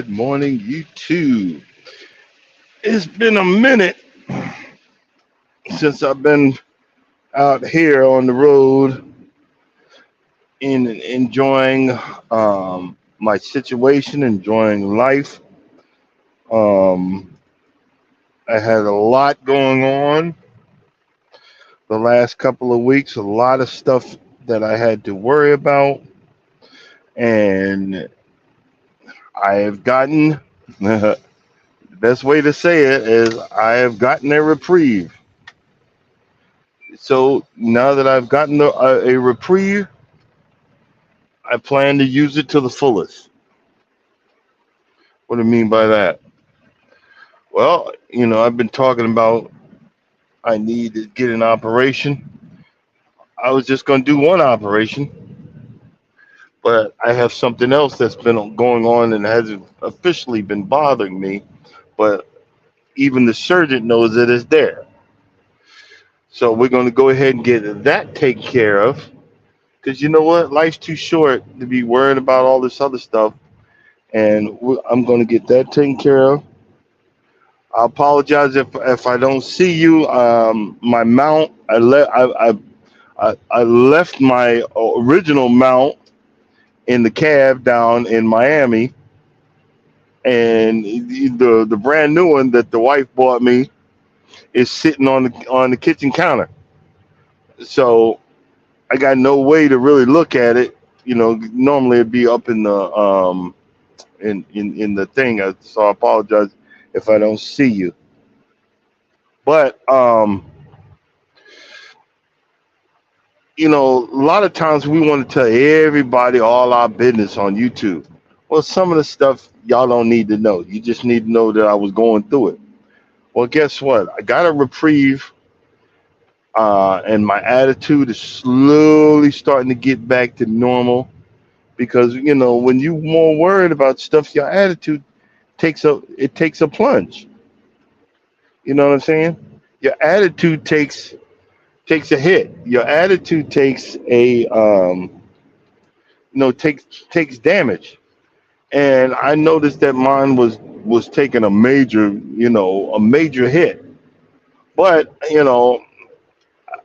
morning, YouTube. It's been a minute since I've been out here on the road in enjoying my situation, enjoying life. Um, I had a lot going on the last couple of weeks, a lot of stuff that I had to worry about, and I have gotten the best way to say it is I have gotten a reprieve. So now that I've gotten a reprieve, I plan to use it to the fullest. What do I mean by that? Well, I've been talking about I need to get an operation. I was just going to do one operation, but I have something else that's been going on and hasn't officially been bothering me, but even the surgeon knows that it's there. So we're going to go ahead and get that taken care of. Because you know what? Life's too short to be worried about all this other stuff. And I'm going to get that taken care of. I apologize if I don't see you. My mount, I left my original mount in the cab down in Miami, and the brand new one that the wife bought me is sitting on the kitchen counter. So I got no way to really look at it. Normally it'd be up in the in the thing. So I apologize if I don't see you. But a lot of times we want to tell everybody all our business on YouTube. Well, some of the stuff y'all don't need to know. You just need to know that I was going through it. Well, guess what? I got a reprieve, and my attitude is slowly starting to get back to normal. Because when you more worried about stuff, your attitude takes a plunge. You know what I'm saying? Your attitude takes a hit. Your attitude takes a takes damage. And I noticed that mine was taking a major hit. But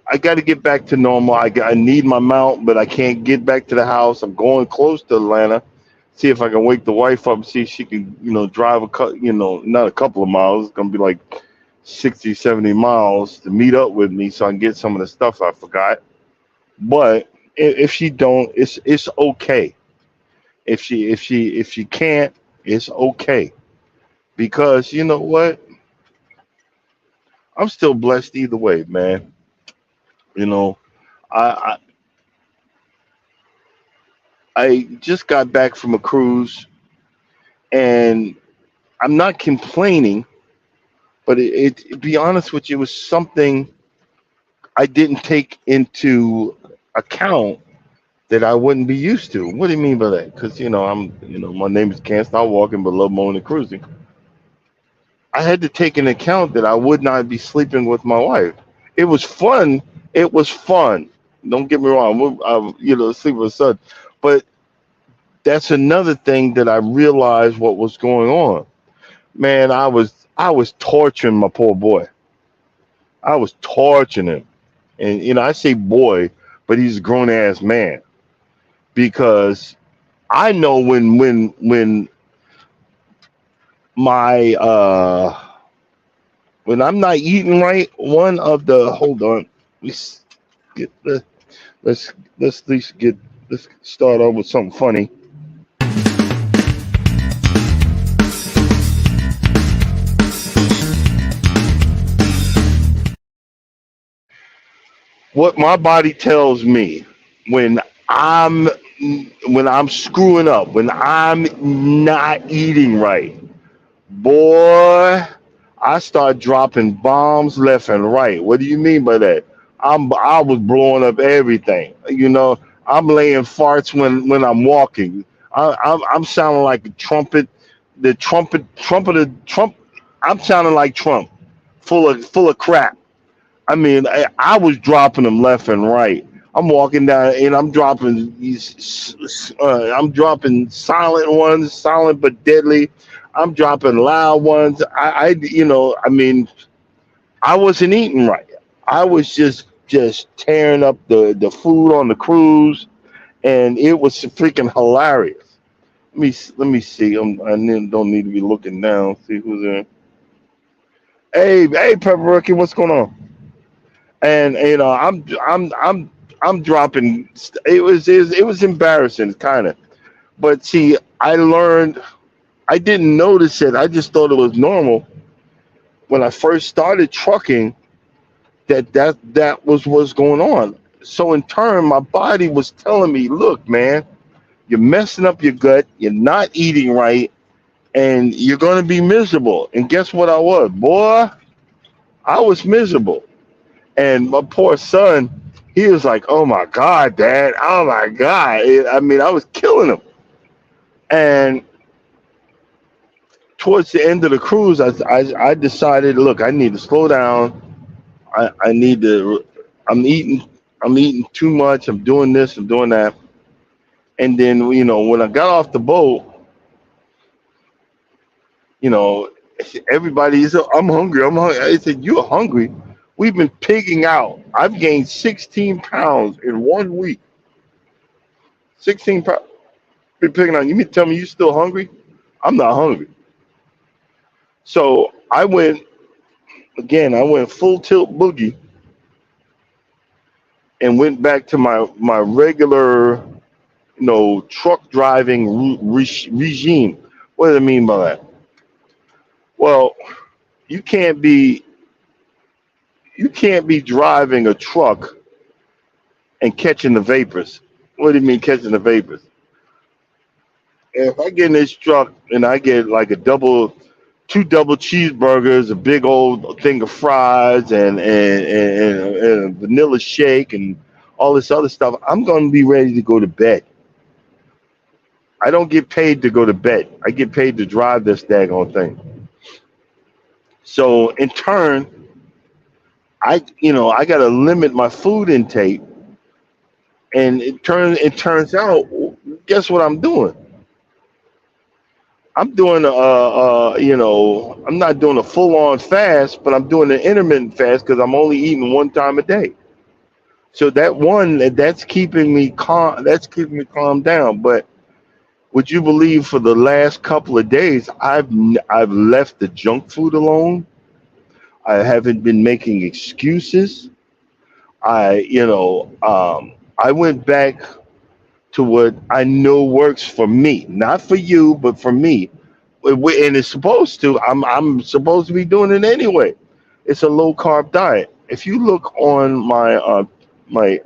I got to get back to normal. I need my mount, but I can't get back to the house. I'm going close to Atlanta. See if I can wake the wife up. See if she can drive not a couple of miles. It's gonna be like 60, 70 miles to meet up with me so I can get some of the stuff I forgot. But if she don't, it's okay. If she can't, it's okay. Because you know what? I'm still blessed either way, man. You know, I I just got back from a cruise, and I'm not complaining, but to be honest with you, it was something I didn't take into account that I wouldn't be used to. What do you mean by that? Because my name is Can't Stop Walking, but love mowing and cruising. I had to take into account that I would not be sleeping with my wife. It was fun. It was fun. Don't get me wrong. Sleep with a son, but that's another thing that I realized what was going on. Man, I was torturing my poor boy. I was torturing him, and I say boy, but he's a grown ass man because I know when my when I'm not eating right. One of the hold on, get the let's at least get let's start off with something funny. What my body tells me when I'm when I'm screwing up, when I'm not eating right, boy, I start dropping bombs left and right. What do you mean by that? I was blowing up everything. I'm laying farts when I'm walking. I'm sounding like a trumpet, the trumpeter, Trump. I'm sounding like Trump, full of crap. I mean, I was dropping them left and right. I'm walking down and I'm dropping I'm dropping silent ones, silent but deadly. I'm dropping loud ones. I mean, I wasn't eating right. I was just tearing up the food on the cruise, and it was freaking hilarious. Let me see. Don't need to be looking down. See who's there. Hey, Pepper Rookie, what's going on? And I'm dropping. It was embarrassing, kind of. But see, I learned. I didn't notice it. I just thought it was normal when I first started trucking. That was what's going on. So in turn, my body was telling me, "Look, man, you're messing up your gut. You're not eating right, and you're gonna be miserable." And guess what I was, boy? I was miserable. And my poor son, he was like, "Oh my God, Dad! Oh my God!" I mean, I was killing him. And towards the end of the cruise, I decided, look, I need to slow down. I need to. I'm eating. I'm eating too much. I'm doing this. I'm doing that. And then when I got off the boat, you know, everybody said, "I'm hungry. I'm hungry." I said, "You're hungry. We've been pigging out. I've gained 16 pounds in 1 week. 16 pounds. Been pigging out. You mean to tell me you still hungry? I'm not hungry." So I went again. I went full tilt boogie and went back to my regular, truck driving regime. What do I mean by that? Well, you can't be you can't be driving a truck and catching the vapors. What do you mean catching the vapors? If I get in this truck and I get like two double cheeseburgers, a big old thing of fries, and a vanilla shake, and all this other stuff, I'm going to be ready to go to bed. I don't get paid to go to bed. I get paid to drive this daggone thing. So in turn, I got to limit my food intake, and it turns out, guess what I'm doing? I'm doing I'm not doing a full on fast, but I'm doing an intermittent fast because I'm only eating one time a day. So that's keeping me calm. That's keeping me calmed down. But would you believe for the last couple of days, I've left the junk food alone. I haven't been making excuses. I went back to what I know works for me, not for you, but for me. And it's supposed to. I'm supposed to be doing it anyway. It's a low carb diet. If you look on my my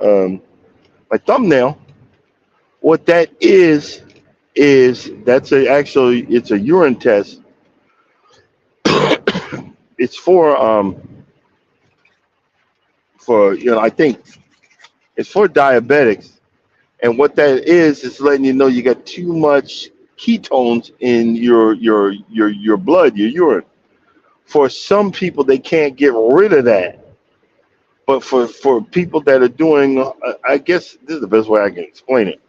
thumbnail, what that is that's it's a urine test. It's for I think it's for diabetics. And what that is letting you know you got too much ketones in your blood, your urine. For some people, they can't get rid of that. But for people that are doing, I guess this is the best way I can explain it.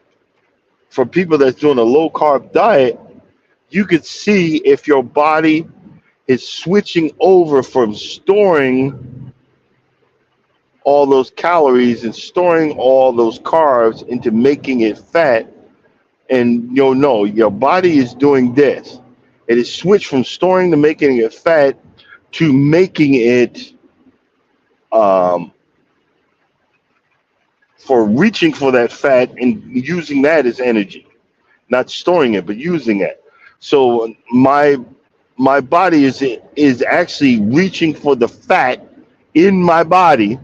For people that's doing a low carb diet, you could see if your body is switching over from storing all those calories and storing all those carbs into making it fat. And you'll know your body is doing this. It is switched from storing to making it fat to making it um, for reaching for that fat and using that as energy, not storing it, but using it. So my body is actually reaching for the fat in my body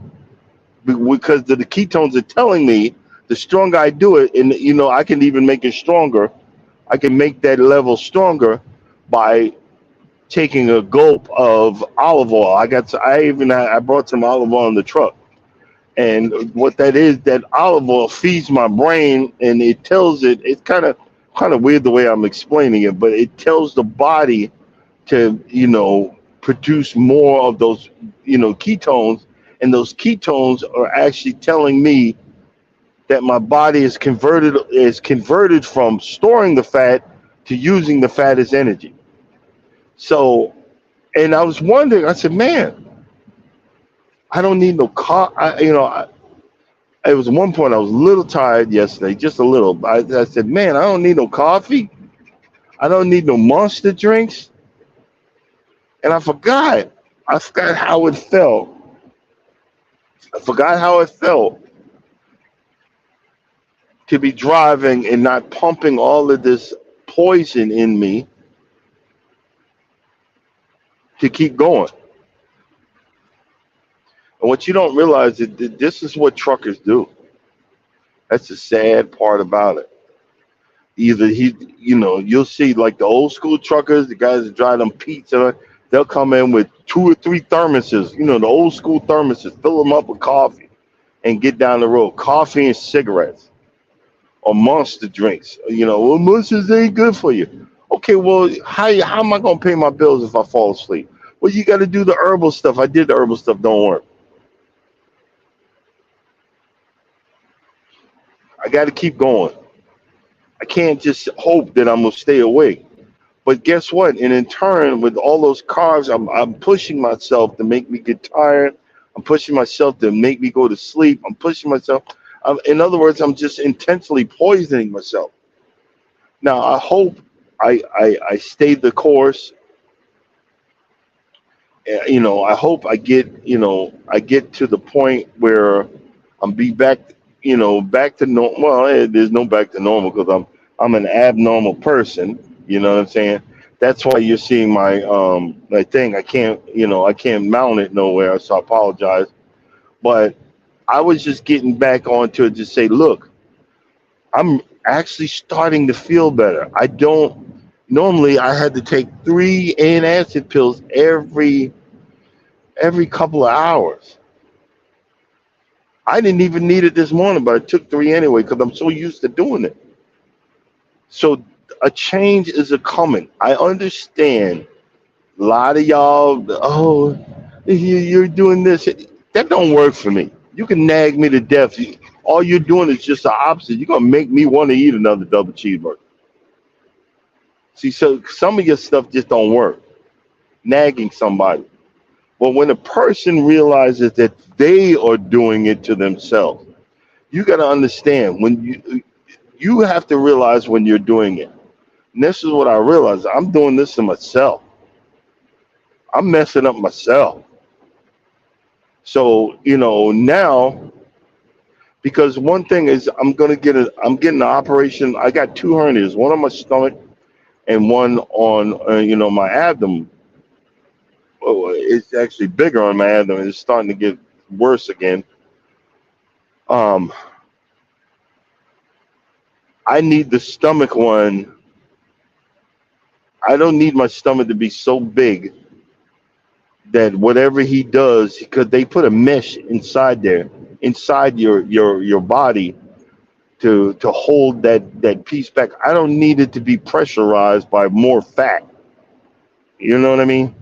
because the ketones are telling me the stronger I do it, and I can even make it stronger. I can make that level stronger by taking a gulp of olive oil. I brought some olive oil in the truck, and what that is, that olive oil feeds my brain, and it tells it. It's kind of weird the way I'm explaining it, but it tells the body to produce more of those ketones, and those ketones are actually telling me that my body is converted from storing the fat to using the fat as energy. So, and I was wondering, I said, man, I don't need no car. It was one point I was a little tired yesterday, just a little. I said, man, I don't need no coffee. I don't need no monster drinks. And I forgot. I forgot how it felt. I forgot how it felt to be driving and not pumping all of this poison in me to keep going. And what you don't realize is that this is what truckers do. That's the sad part about it. Either you'll see like the old school truckers, the guys that drive them pizza, they'll come in with 2 or 3 thermoses, the old school thermoses, fill them up with coffee and get down the road. Coffee and cigarettes or monster drinks. Well, monsters ain't good for you. Okay, well, how am I gonna pay my bills if I fall asleep? Well, you got to do the herbal stuff. I did the herbal stuff. Don't work. I got to keep going. I can't just hope that I'm gonna stay awake. But guess what? And in turn, with all those carbs, I'm pushing myself to make me get tired. I'm pushing myself to make me go to sleep. I'm pushing myself. In other words, I'm just intensely poisoning myself. Now, I hope I stay the course. I hope I get to the point where I'm be back, back to normal. Well, there's no back to normal because I'm an abnormal person. You know what I'm saying? That's why you're seeing my thing. I can't mount it nowhere, so I apologize. But I was just getting back onto it to say, look, I'm actually starting to feel better. I don't normally I had to take 3 antacid pills every couple of hours. I didn't even need it this morning, but I took 3 anyway because I'm so used to doing it. So a change is a coming. I understand a lot of y'all. Oh, you're doing this. That don't work for me. You can nag me to death. All you're doing is just the opposite. You're gonna make me want to eat another double cheeseburger. See, so some of your stuff just don't work. Nagging somebody. But when a person realizes that they are doing it to themselves, you got to understand when you have to realize when you're doing it. And this is what I realized. I'm doing this to myself. I'm messing up myself. So, now because one thing is I'm getting an operation. I got 2 hernias, one on my stomach and one on my abdomen. Oh, it's actually bigger on my abdomen. It's starting to get worse again. Um, I need the stomach one. I don't need my stomach to be so big that whatever he does, because they put a mesh inside there, inside your body to hold that piece back. I don't need it to be pressurized by more fat. You know what I mean?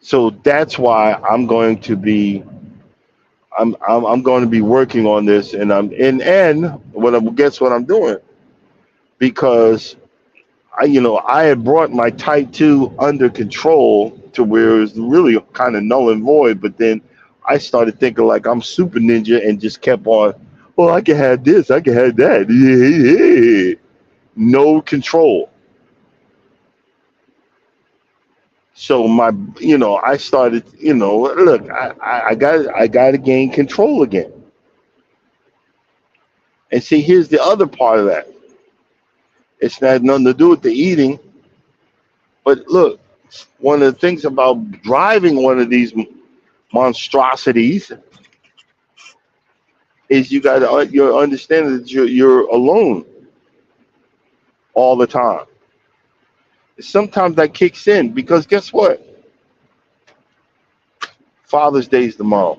So that's why I'm going to be working on this, and guess what I'm doing, because I had brought my type 2 under control to where it was really kind of null and void, but then I started thinking like I'm super ninja and just kept on, well, I can have this, I can have that. No control. So I started, look, I got to gain control again. And see, here's the other part of that. It's not nothing to do with the eating, but look, one of the things about driving one of these monstrosities is you're understanding that you're alone all the time. Sometimes that kicks in because guess what? Father's Day is tomorrow.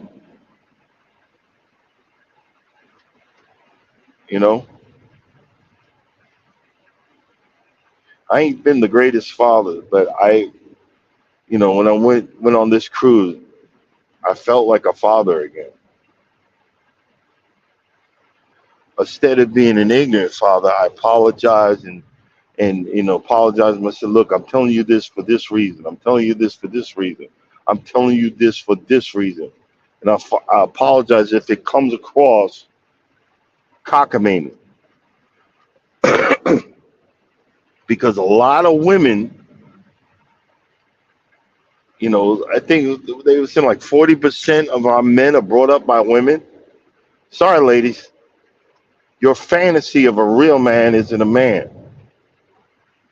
You know, I ain't been the greatest father, but when I went on this cruise, I felt like a father again. Instead of being an ignorant father, I apologize and apologize and I said, look, I'm telling you this for this reason. I'm telling you this for this reason. I'm telling you this for this reason. And I apologize if it comes across cockamamie because a lot of women, I think they were saying like 40% of our men are brought up by women. Sorry, ladies, your fantasy of a real man isn't a man.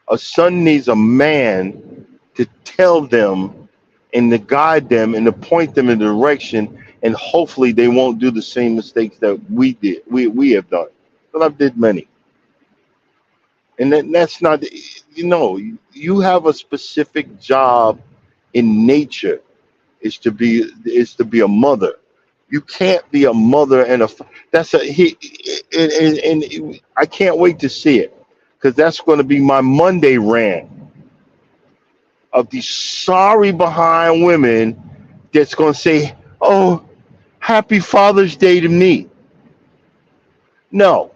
A son needs a man to tell them and to guide them and to point them in the direction, and hopefully they won't do the same mistakes that we have done. But I've did many. And that's not, you have a specific job in nature is to be a mother. You can't be a mother and that's a he and I can't wait to see it because that's going to be my Monday rant of these sorry behind women that's going to say, "Oh, happy Father's Day to me." No,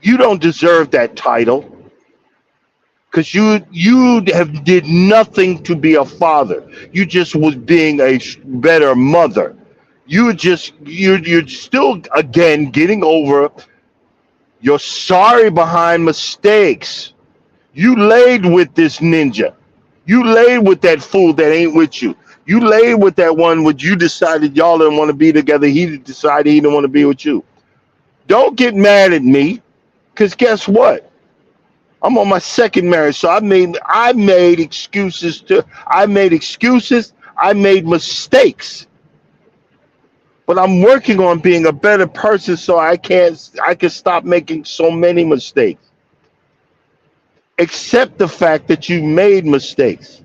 you don't deserve that title because you have did nothing to be a father. You just was being a better mother. You're still again getting over your sorry behind mistakes. You laid with this ninja. You laid with that fool that ain't with you. You laid with that one which you decided y'all didn't want to be together. He decided he didn't want to be with you. Don't get mad at me, because guess what? I'm on my second marriage, so I made excuses. I made mistakes, but I'm working on being a better person so I can stop making so many mistakes. Accept the fact that you made mistakes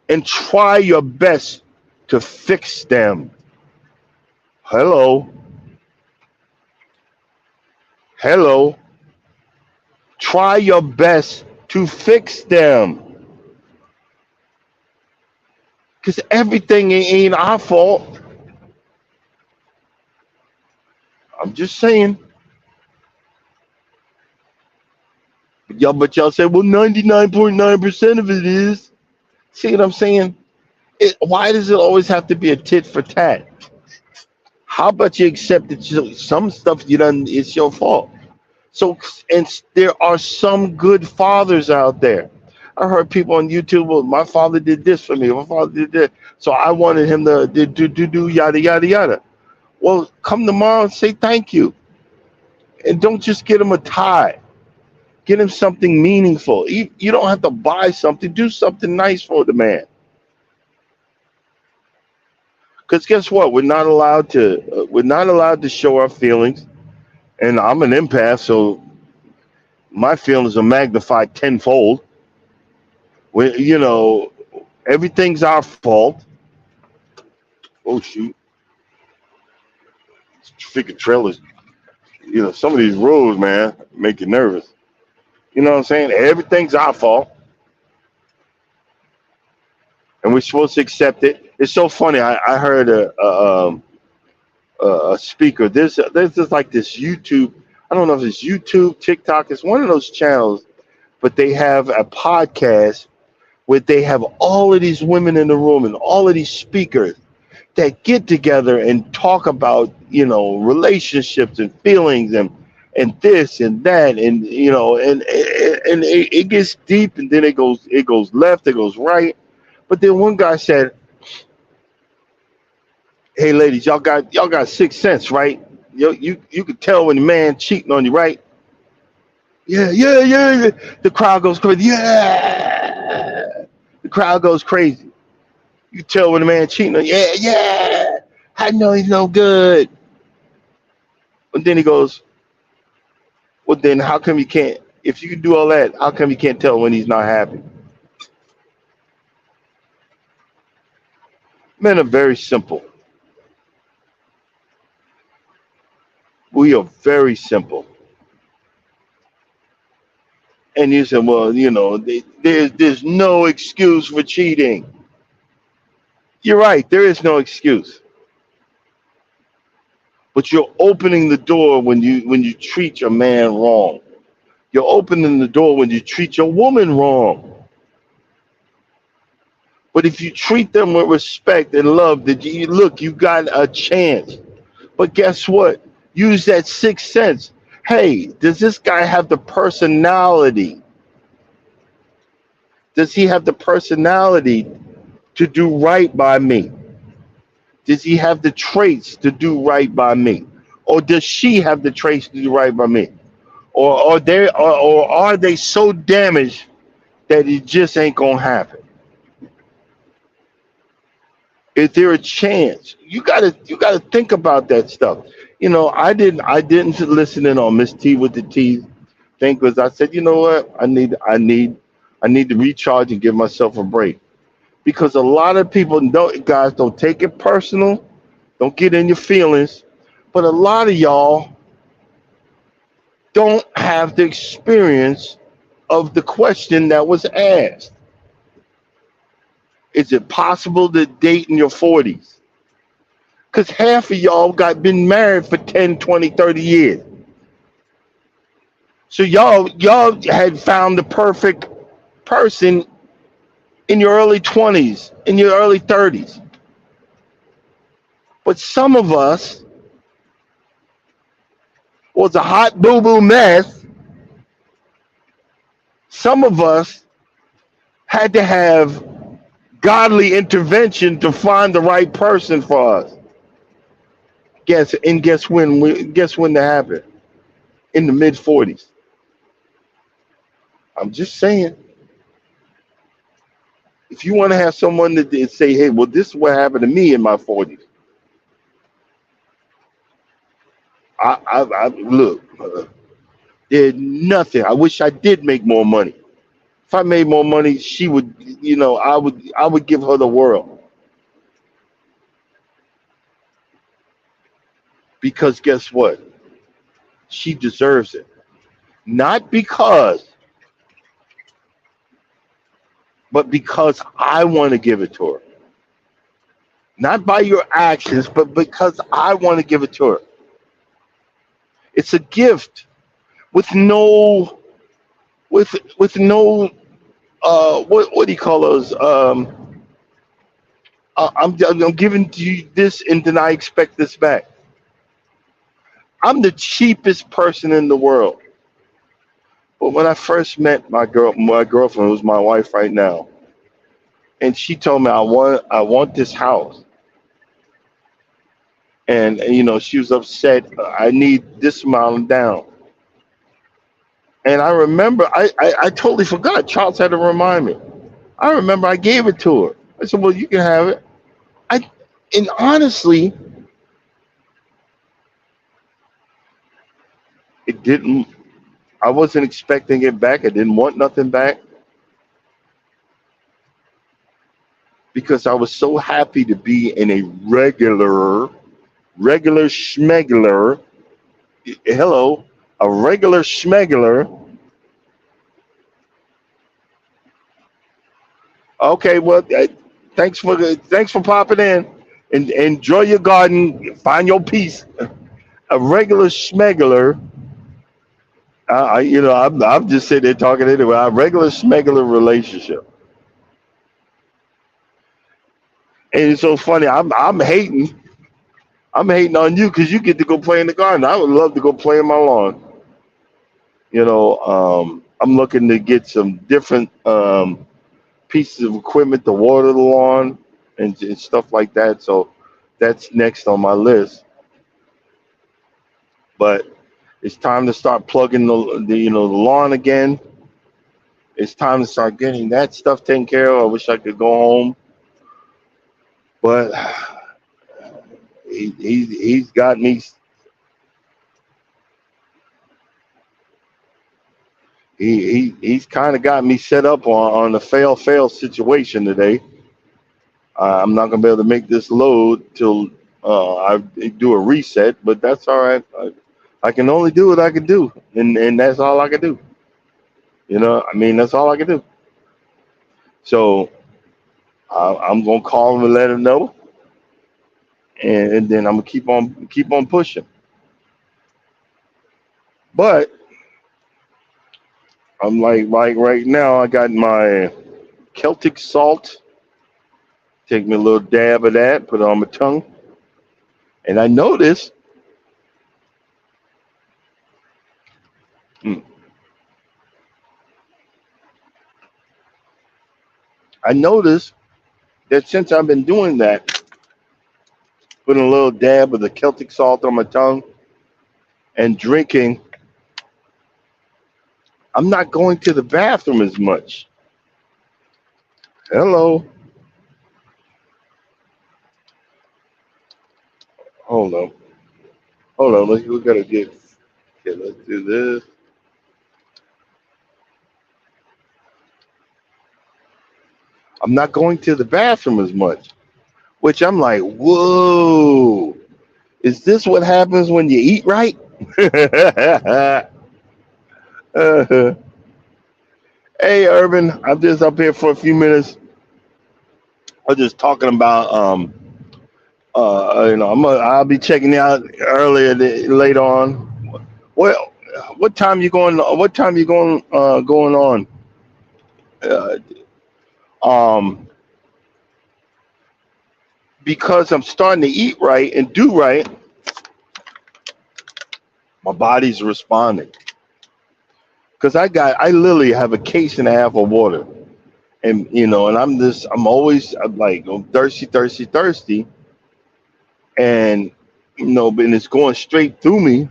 and try your best to fix them. Hello, hello. Try your best to fix them, because everything ain't our fault. I'm just saying. But y'all say, well, 99.9% of it is. See what I'm saying? Why does it always have to be a tit for tat? How about you accept that some stuff you done, it's your fault? So, and there are some good fathers out there. I heard people on YouTube, well, my father did this for me. My father did that. So I wanted him to do yada, yada, yada. Well, come tomorrow and say thank you. And don't just get him a tie. Get him something meaningful. You don't have to buy something. Do something nice for the man. Because guess what? We're not allowed to show our feelings. And I'm an empath, so my feelings are magnified tenfold. We, everything's our fault. Oh shoot, freaking trailers. Some of these roads, man, make you nervous. You know what I'm saying? Everything's our fault, and we're supposed to accept it. It's so funny. I heard a speaker. There's just like this YouTube. I don't know if it's YouTube, TikTok. It's one of those channels, but they have a podcast where they have all of these women in the room and all of these speakers that get together and talk about relationships and feelings and this and that and it gets deep, and then it goes left, it goes right. But then one guy said, hey ladies, y'all got 6 cents, right? You can tell when the man cheating on you, right? Yeah, yeah, yeah. The crowd goes crazy. Yeah, the crowd goes crazy. You tell when the man cheating on you. Yeah, yeah. I know he's no good. And then he goes, well, then how come you can't? If you can do all that, how come you can't tell when he's not happy? Men are very simple. We are very simple. And you said, well, there's no excuse for cheating. You're right. There is no excuse. But you're opening the door when you treat your man wrong. You're opening the door when you treat your woman wrong. But if you treat them with respect and love, that you look, you got a chance. But guess what? Use that sixth sense. Hey, does this guy have the personality? Does he have the personality to do right by me? Does he have the traits to do right by me? Or does she have the traits to do right by me? Or are they so damaged that it just ain't gonna happen? Is there a chance? You gotta think about that stuff. I didn't listen in on Miss T with the T thing because I said, you know what? I need to recharge and give myself a break. Because a lot of people don't guys don't take it personal, don't get in your feelings. But a lot of y'all don't have the experience of the question that was asked. Is it possible to date in your 40s? Because half of y'all got been married for 10, 20, 30 years. So y'all had found the perfect person in your early 20s, in your early 30s. But some of us was a hot boo boo mess. Some of us had to have godly intervention to find the right person for us. Guess when that happened? In the mid 40s. I'm just saying, if you want to have someone that say, "Hey, well, this is what happened to me in my 40s," I look. There's nothing. I wish I did make more money. If I made more money, she would. I would give her the world because guess what? She deserves it. Not because, but because I want to give it to her. Not by your actions, but because I want to give it to her. It's a gift with no with no what do you call those? I'm giving to you this, and then I expect this back. I'm the cheapest person in the world. But when I first met my girlfriend, who's my wife right now, and she told me I want this house, and she was upset. I need this amount down, and I remember I totally forgot. Charles had to remind me. I remember I gave it to her. I said, "Well, you can have it." I and honestly, it didn't. I wasn't expecting it back. I didn't want nothing back because I was so happy to be in a regular schmegular. Hello, a regular schmegular. Okay, well, thanks for popping in, and enjoy your garden. Find your peace. A regular schmegular. I'm just sitting there talking anyway. A regular schmegular relationship, and it's so funny. I'm hating. I'm hating on you because you get to go play in the garden. I would love to go play in my lawn. I'm looking to get some different pieces of equipment to water the lawn and stuff like that. So that's next on my list. But it's time to start plugging the lawn again. It's time to start getting that stuff taken care of. I wish I could go home, but he's got me. He's kind of got me set up on a fail situation today. I'm not gonna be able to make this load till I do a reset, but that's all right. I can only do what I can do, and that's all I can do. I mean, that's all I can do. So I'm gonna call him and let him know, and then I'm gonna keep on pushing. But I'm like right now, I got my Celtic salt. Take me a little dab of that, put it on my tongue, and mm, I noticed that since I've been doing that, putting a little dab of the Celtic salt on my tongue and drinking, I'm not going to the bathroom as much. Hello, hold on, hold on. We gotta get. Okay, let's do this. I'm not going to the bathroom as much, which I'm like, whoa, is this what happens when you eat right? Uh, hey, Urban, I'm just up here for a few minutes. I'm just talking about, I'll be checking out later on. Well, what time you going? What time you going on? Uh, um, because I'm starting to eat right and do right, my body's responding. Because I literally have a case and a half of water, and and I'm like, I'm thirsty, thirsty, thirsty, and but it's going straight through me,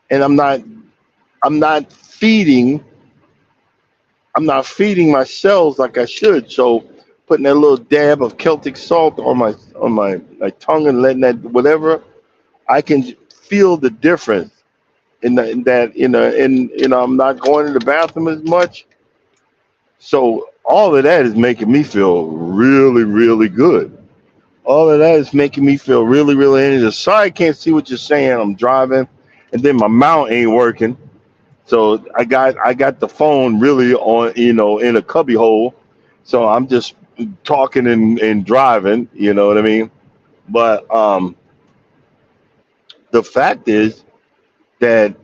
and I'm not feeding, I'm not feeding my cells like I should. So putting that little dab of Celtic salt on my tongue and letting that whatever, I can feel the difference in that and I'm not going to the bathroom as much. So all of that is making me feel really, really good. All of that is making me feel really, really energetic. Sorry, I can't see what you're saying. I'm driving, and then my mount ain't working. So I got the phone really on, in a cubby hole. So I'm just talking and driving. You know what I mean? But the fact is that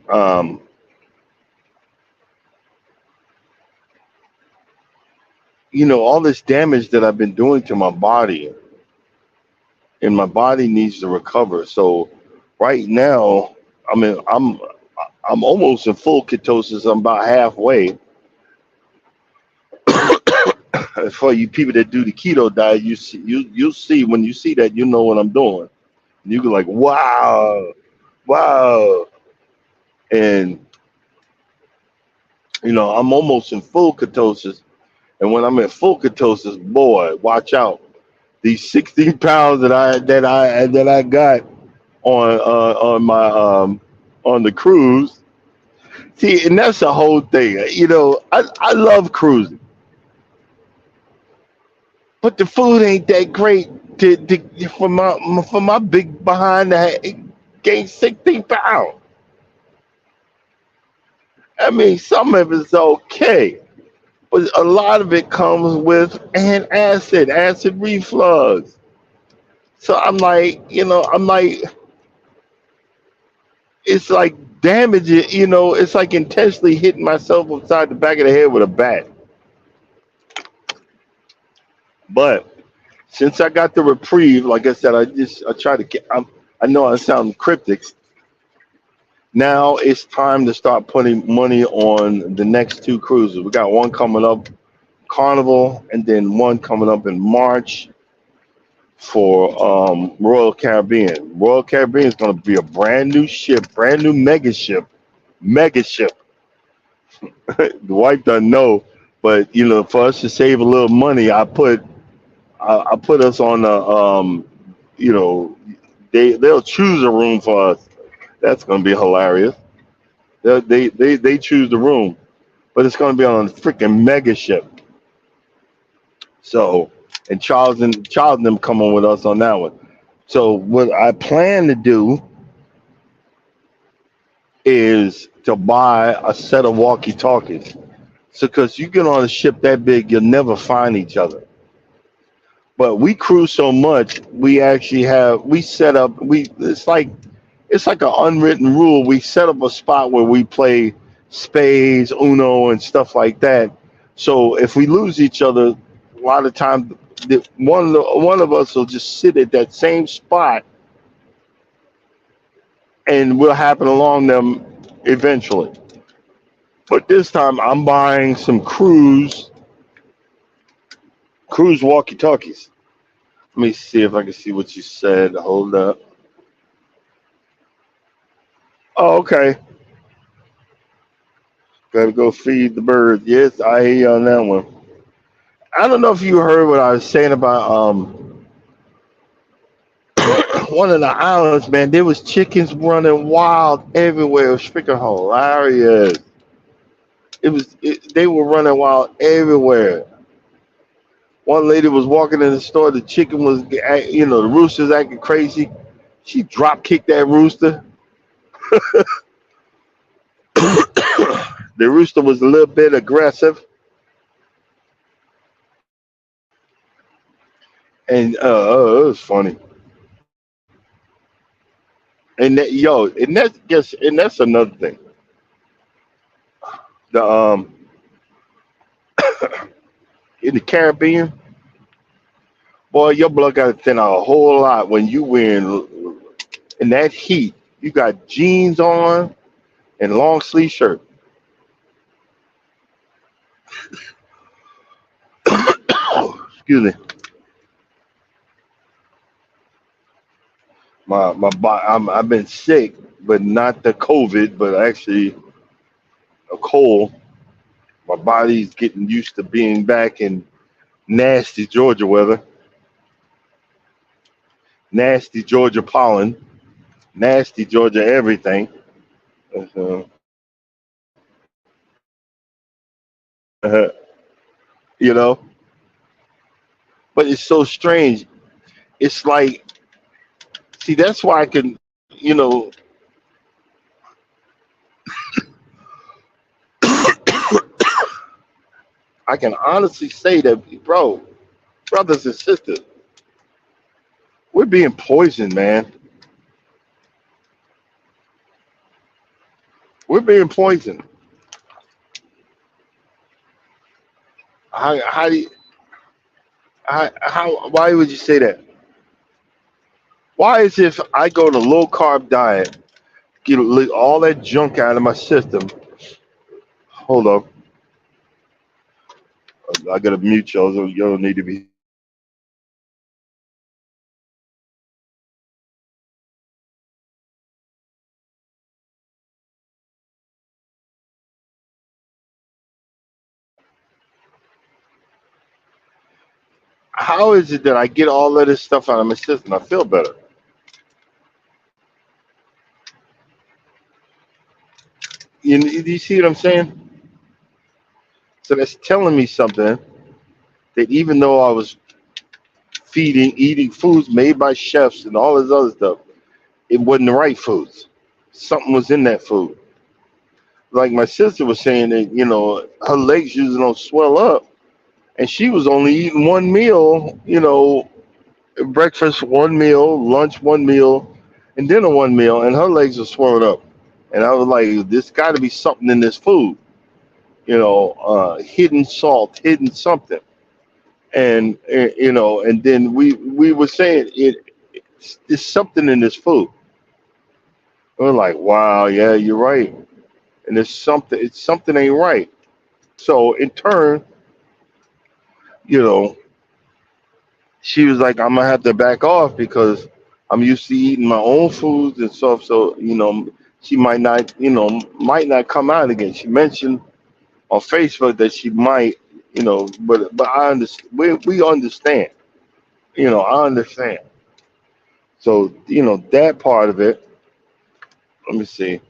all this damage that I've been doing to my body, and my body needs to recover. So right now, I mean, I'm almost in full ketosis. I'm about halfway. For you people that do the keto diet, you'll see when you see that, you know what I'm doing. You go like, wow, wow, and I'm almost in full ketosis. And when I'm in full ketosis, boy, watch out. These 16 pounds that I got on my on the cruise. See, and that's the whole thing. I love cruising, but the food ain't that great for my big behind that gain 16 pounds. I mean, some of it's okay, but a lot of it comes with an acid reflux. So I'm like, it's like damaging. It's like intentionally hitting myself upside the back of the head with a bat. But since I got the reprieve, like I said, I try to get. I know I sound cryptic. Now it's time to start putting money on the next two cruises. We got one coming up, Carnival, and then one coming up in March for Royal Caribbean. Royal Caribbean is going to be a brand new ship, brand new mega ship. The wife doesn't know, but for us to save a little money, I put us on you know, they'll choose a room for us. That's going to be hilarious. They choose the room, but it's going to be on a freaking mega ship. So, and Charles and them come on with us on that one. So what I plan to do is to buy a set of walkie talkies. So, because you get on a ship that big, you'll never find each other. But we cruise so much, we actually have we set up we it's like an unwritten rule. We set up a spot where we play spades, Uno, and stuff like that. So if we lose each other, a lot of times one of us will just sit at that same spot, and we'll happen along them eventually. But this time, I'm buying some cruise walkie talkies. Let me see if I can see what you said. Hold up. Oh, okay. Gotta go feed the birds. Yes, I hear you on that one. I don't know if you heard what I was saying about one of the islands, man. There was chickens running wild everywhere. It was freaking hilarious. They were running wild everywhere. One lady was walking in the store. The chicken was, the rooster's acting crazy. She drop kicked that rooster. The rooster was a little bit aggressive, and it was funny. And that's another thing. The In the Caribbean, boy, your blood got to thin out a whole lot when you wearing in that heat. You got jeans on and long sleeve shirt. Excuse me. I've been sick, but not the COVID, but actually a cold. My body's getting used to being back in nasty Georgia weather, nasty Georgia pollen, nasty Georgia everything. Uh, you know, but it's so strange. It's like, see, that's why I can, you know, I can honestly say that, bro, brothers and sisters, we're being poisoned, man. We're being poisoned. How do you, why would you say that? Why is if I go to low carb diet, get all that junk out of my system? Hold up, I gotta mute y'all. So you don't need to be. How is it that I get all of this stuff out of my system? I feel better. You see what I'm saying? So that's telling me something that even though I was eating foods made by chefs and all this other stuff, it wasn't the right foods. Something was in that food. Like my sister was saying that, her legs usually don't swell up, and she was only eating one meal, breakfast one meal, lunch one meal, and dinner one meal, and her legs were swelling up. And I was like, there's got to be something in this food, hidden salt, hidden something. And then we were saying there's something in this food. We're like, wow, yeah, you're right. And it's something ain't right. So in turn, you know, she was like, I'm gonna have to back off because I'm used to eating my own foods and stuff. So, she might not come out again. She mentioned on Facebook that she might, but I understand. We understand. I understand. So, that part of it. Let me see.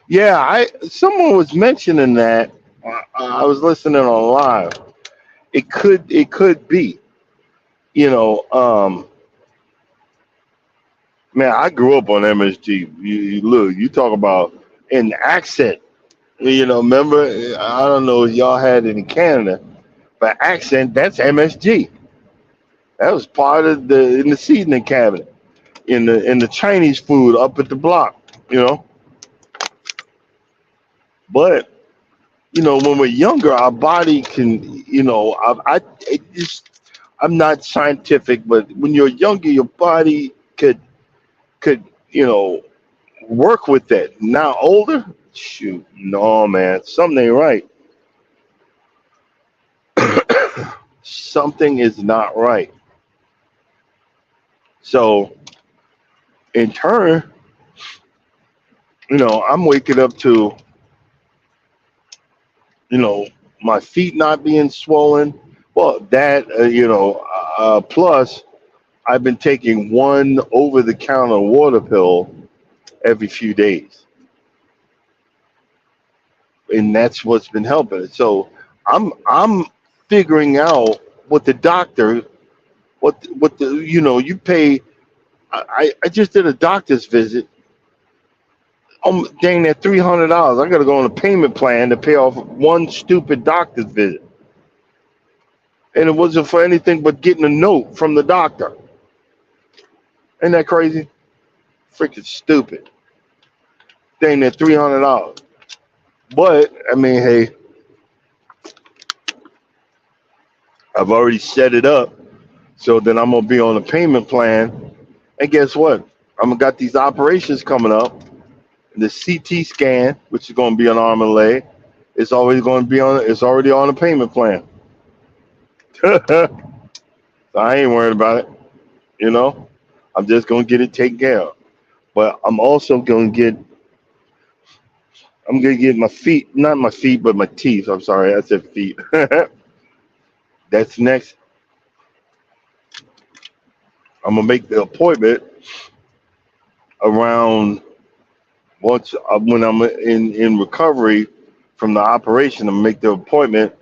Yeah, I someone was mentioning that. I was listening on live. It could be. You know, man, I grew up on MSG. You talk about an accent. Remember? I don't know if y'all had it in Canada, but accent, that's MSG. That was part of the in the seasoning cabinet in the Chinese food up at the block. You know, but when we're younger, our body can. It just I'm not scientific, but when you're younger, your body could work with that. Now older, shoot, no man, something ain't right. Something is not right. So in turn, I'm waking up to you know my feet not being swollen. Well, that plus I've been taking one over-the-counter water pill every few days, and that's what's been helping. So I'm figuring out what the doctor, what the you pay. I just did a doctor's visit. Dang, that $300. I got to go on a payment plan to pay off one stupid doctor's visit, and it wasn't for anything but getting a note from the doctor. Ain't that crazy? Freaking stupid. Dang, that $300. But I mean, hey, I've already set it up, so then I'm gonna be on a payment plan. And guess what? I'm gonna got these operations coming up. The CT scan, which is gonna be an arm and leg, it's always gonna be on. It's already on a payment plan. So I ain't worried about it. You know, I'm just gonna get it taken care of. But I'm also gonna get. I'm gonna get my feet, not my feet, but my teeth. I'm sorry, I said feet. That's next. I'm gonna make the appointment around once when I'm in recovery from the operation. I'm gonna make the appointment,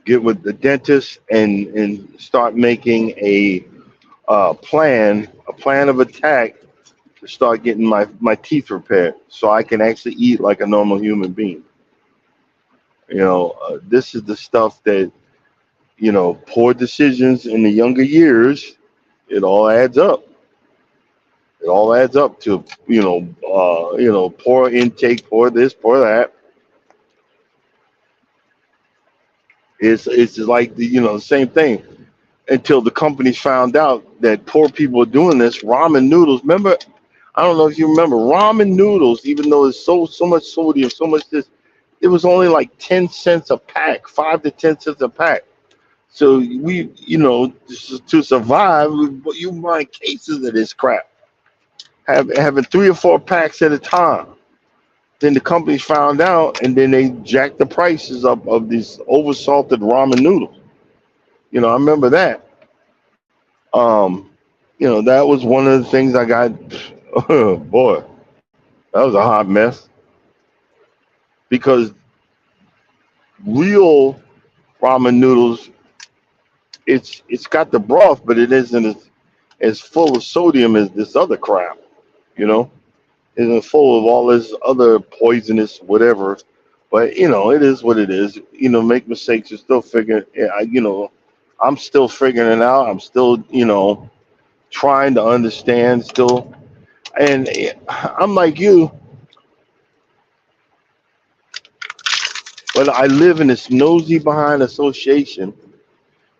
get with the dentist, and start making a plan of attack to start getting my teeth repaired, so I can actually eat like a normal human being. This is the stuff that poor decisions in the younger years. It all adds up. It all adds up to poor intake, poor this, poor that. It's just like the same thing until the companies found out that poor people are doing this. Ramen noodles. Remember, I don't know if you remember ramen noodles. Even though it's so much sodium, so much this, it was only like 10 cents a pack, 5 to 10 cents a pack. So to survive, you buy cases of this crap, having 3 or 4 packs at a time. Then the companies found out, and then they jacked the prices up of these oversalted ramen noodles. I remember that. That was one of the things I got. Oh, boy, that was a hot mess because real ramen noodles, it's got the broth, but it isn't as full of sodium as this other crap. You know, isn't full of all this other poisonous whatever. But it is what it is. Make mistakes. You're still figuring. Yeah, I'm still figuring it out. I'm still trying to understand still. And I'm like you, but I live in this nosy behind association.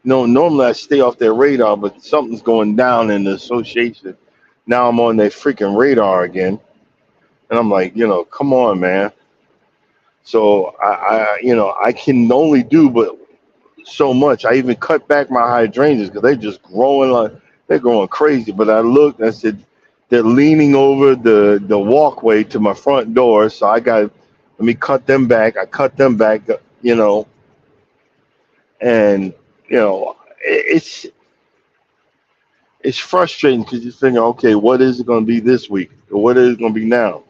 Normally I stay off their radar, but something's going down in the association. Now I'm on their freaking radar again, and I'm like, come on, man. So I can only do but so much. I even cut back my hydrangeas because they're just growing like they're going crazy. But I looked, and I said they're leaning over the walkway to my front door, so I got let me cut them back. I cut them back, you know, and it's frustrating because you're thinking, okay, what is it going to be this week? Or what is it going to be now?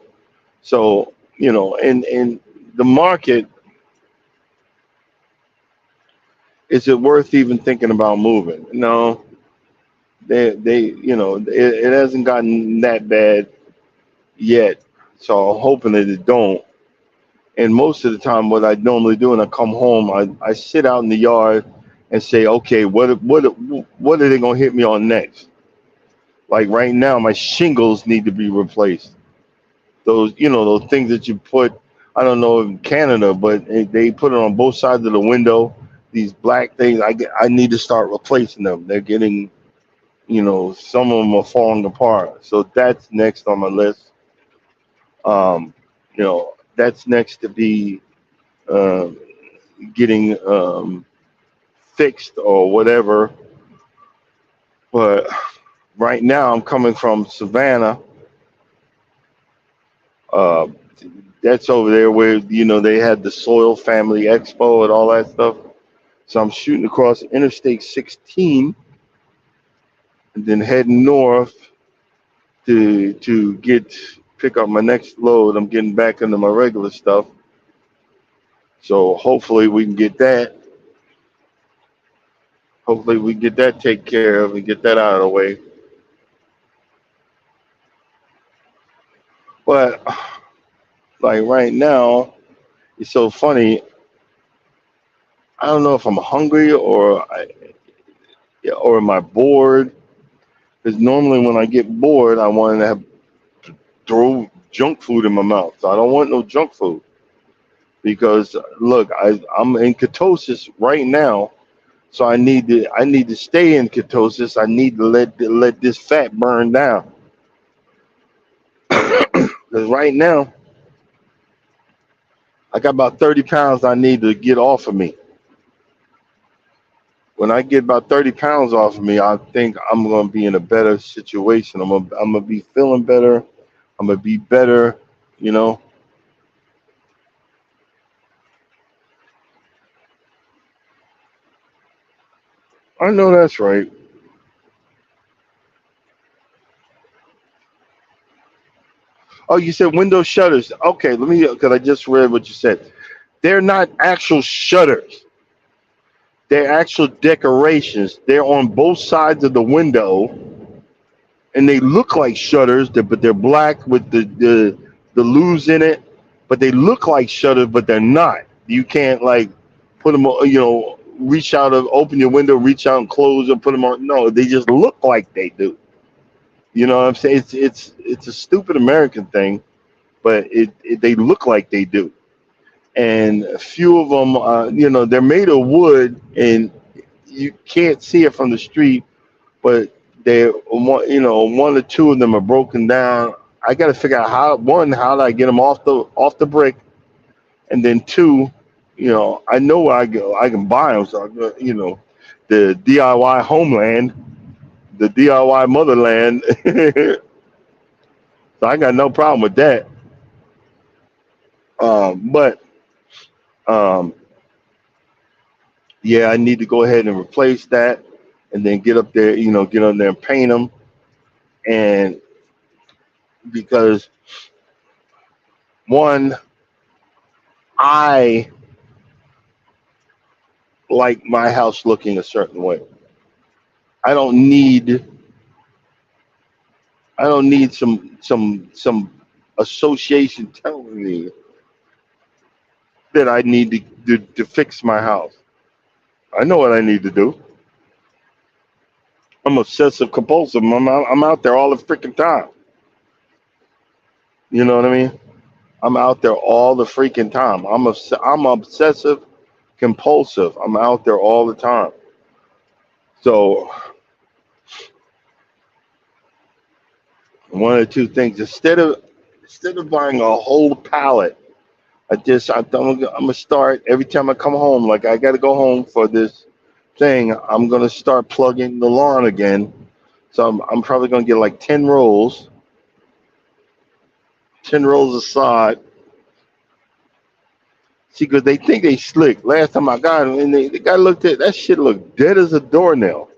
So and the market, is it worth even thinking about moving? No, it hasn't gotten that bad yet. So I'm hoping that it don't. And most of the time, what I normally do when I come home, I sit out in the yard and say, okay, what are they gonna hit me on next? Like right now, my shingles need to be replaced. Those, those things that you put. I don't know in Canada, but they put it on both sides of the window. These black things, I need to start replacing them. They're getting, some of them are falling apart. So that's next on my list. That's next to be uh, getting fixed or whatever. But right now, I'm coming from Savannah. Uh, that's over there where they had the Soil Family Expo and all that stuff. So I'm shooting across Interstate 16 and then heading north to get pick up my next load. I'm getting back into my regular stuff. So hopefully we can get that. Hopefully we get that taken care of and get that out of the way. But like right now, it's so funny. I don't know if I'm hungry or am I bored? Because normally when I get bored, I want to throw junk food in my mouth. So I don't want no junk food because look, I'm in ketosis right now, so I need to stay in ketosis. I need to let this fat burn down because right now I got about 30 pounds I need to get off of me. When I get about 30 pounds off of me, I think I'm gonna be in a better situation. I'm gonna be feeling better. I'm gonna be better. You know, I know that's right. Oh, you said window shutters. Okay, let me because I just read what you said. They're not actual shutters. They're actual decorations. They're on both sides of the window, and they look like shutters, but they're black with the lues in it. But they look like shutters, but they're not. You can't like put them. Reach out and open your window, reach out and close and put them on. No, they just look like they do. You know what I'm saying? It's a stupid American thing, but they look like they do. And a few of them, they're made of wood, and you can't see it from the street, but one or two of them are broken down. I got to figure out how do I get them off the brick, and then two, I know where I go. I can buy them, so the DIY homeland, the DIY motherland. So I got no problem with that. But um, yeah, I need to go ahead and replace that, and then get up there, get on there and paint them, and because one, I like my house looking a certain way. I don't need I don't need some association telling me that I need to fix my house. I know what I need to do. I'm obsessive compulsive. I'm out there all the freaking time. You know what I mean? I'm out there all the freaking time. I'm obsessive compulsive. I'm out there all the time. So one or two things instead of buying a whole pallet, I'm gonna start every time I come home. Like I got to go home for this thing. I'm gonna start plugging the lawn again. So I'm probably gonna get like 10 rolls of sod. See, because they think they slick. Last time I got them, and the guy looked at that shit looked dead as a doornail.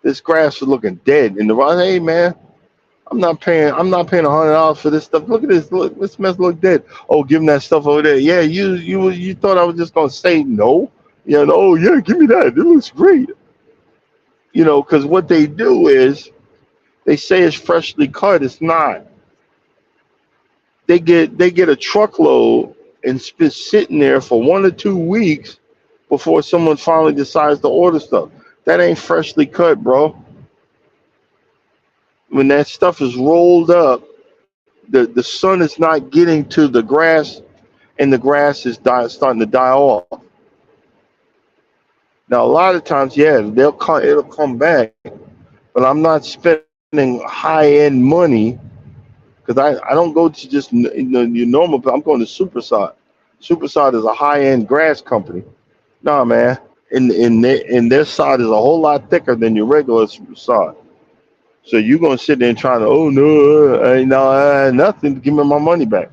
This grass was looking dead. And hey man, I'm not paying $100 for this stuff. Look at this. Look, this mess look dead. Oh, give him that stuff over there. Yeah, you thought I was just gonna say no. Oh yeah, give me that. It looks great. Because what they do is they say it's freshly cut. It's not. They get a truckload and it's been sitting there for 1 or 2 weeks before someone finally decides to order stuff. That ain't freshly cut, bro. When that stuff is rolled up, the sun is not getting to the grass, and the grass is starting to die off. Now, a lot of times, yeah, it'll come back, but I'm not spending high end money because I don't go to just your normal. I'm going to Superside. Superside is a high end grass company. Nah, man, and their sod is a whole lot thicker than your regular sod. So you're gonna sit there and try to, oh no, no, nothing. Give me my money back.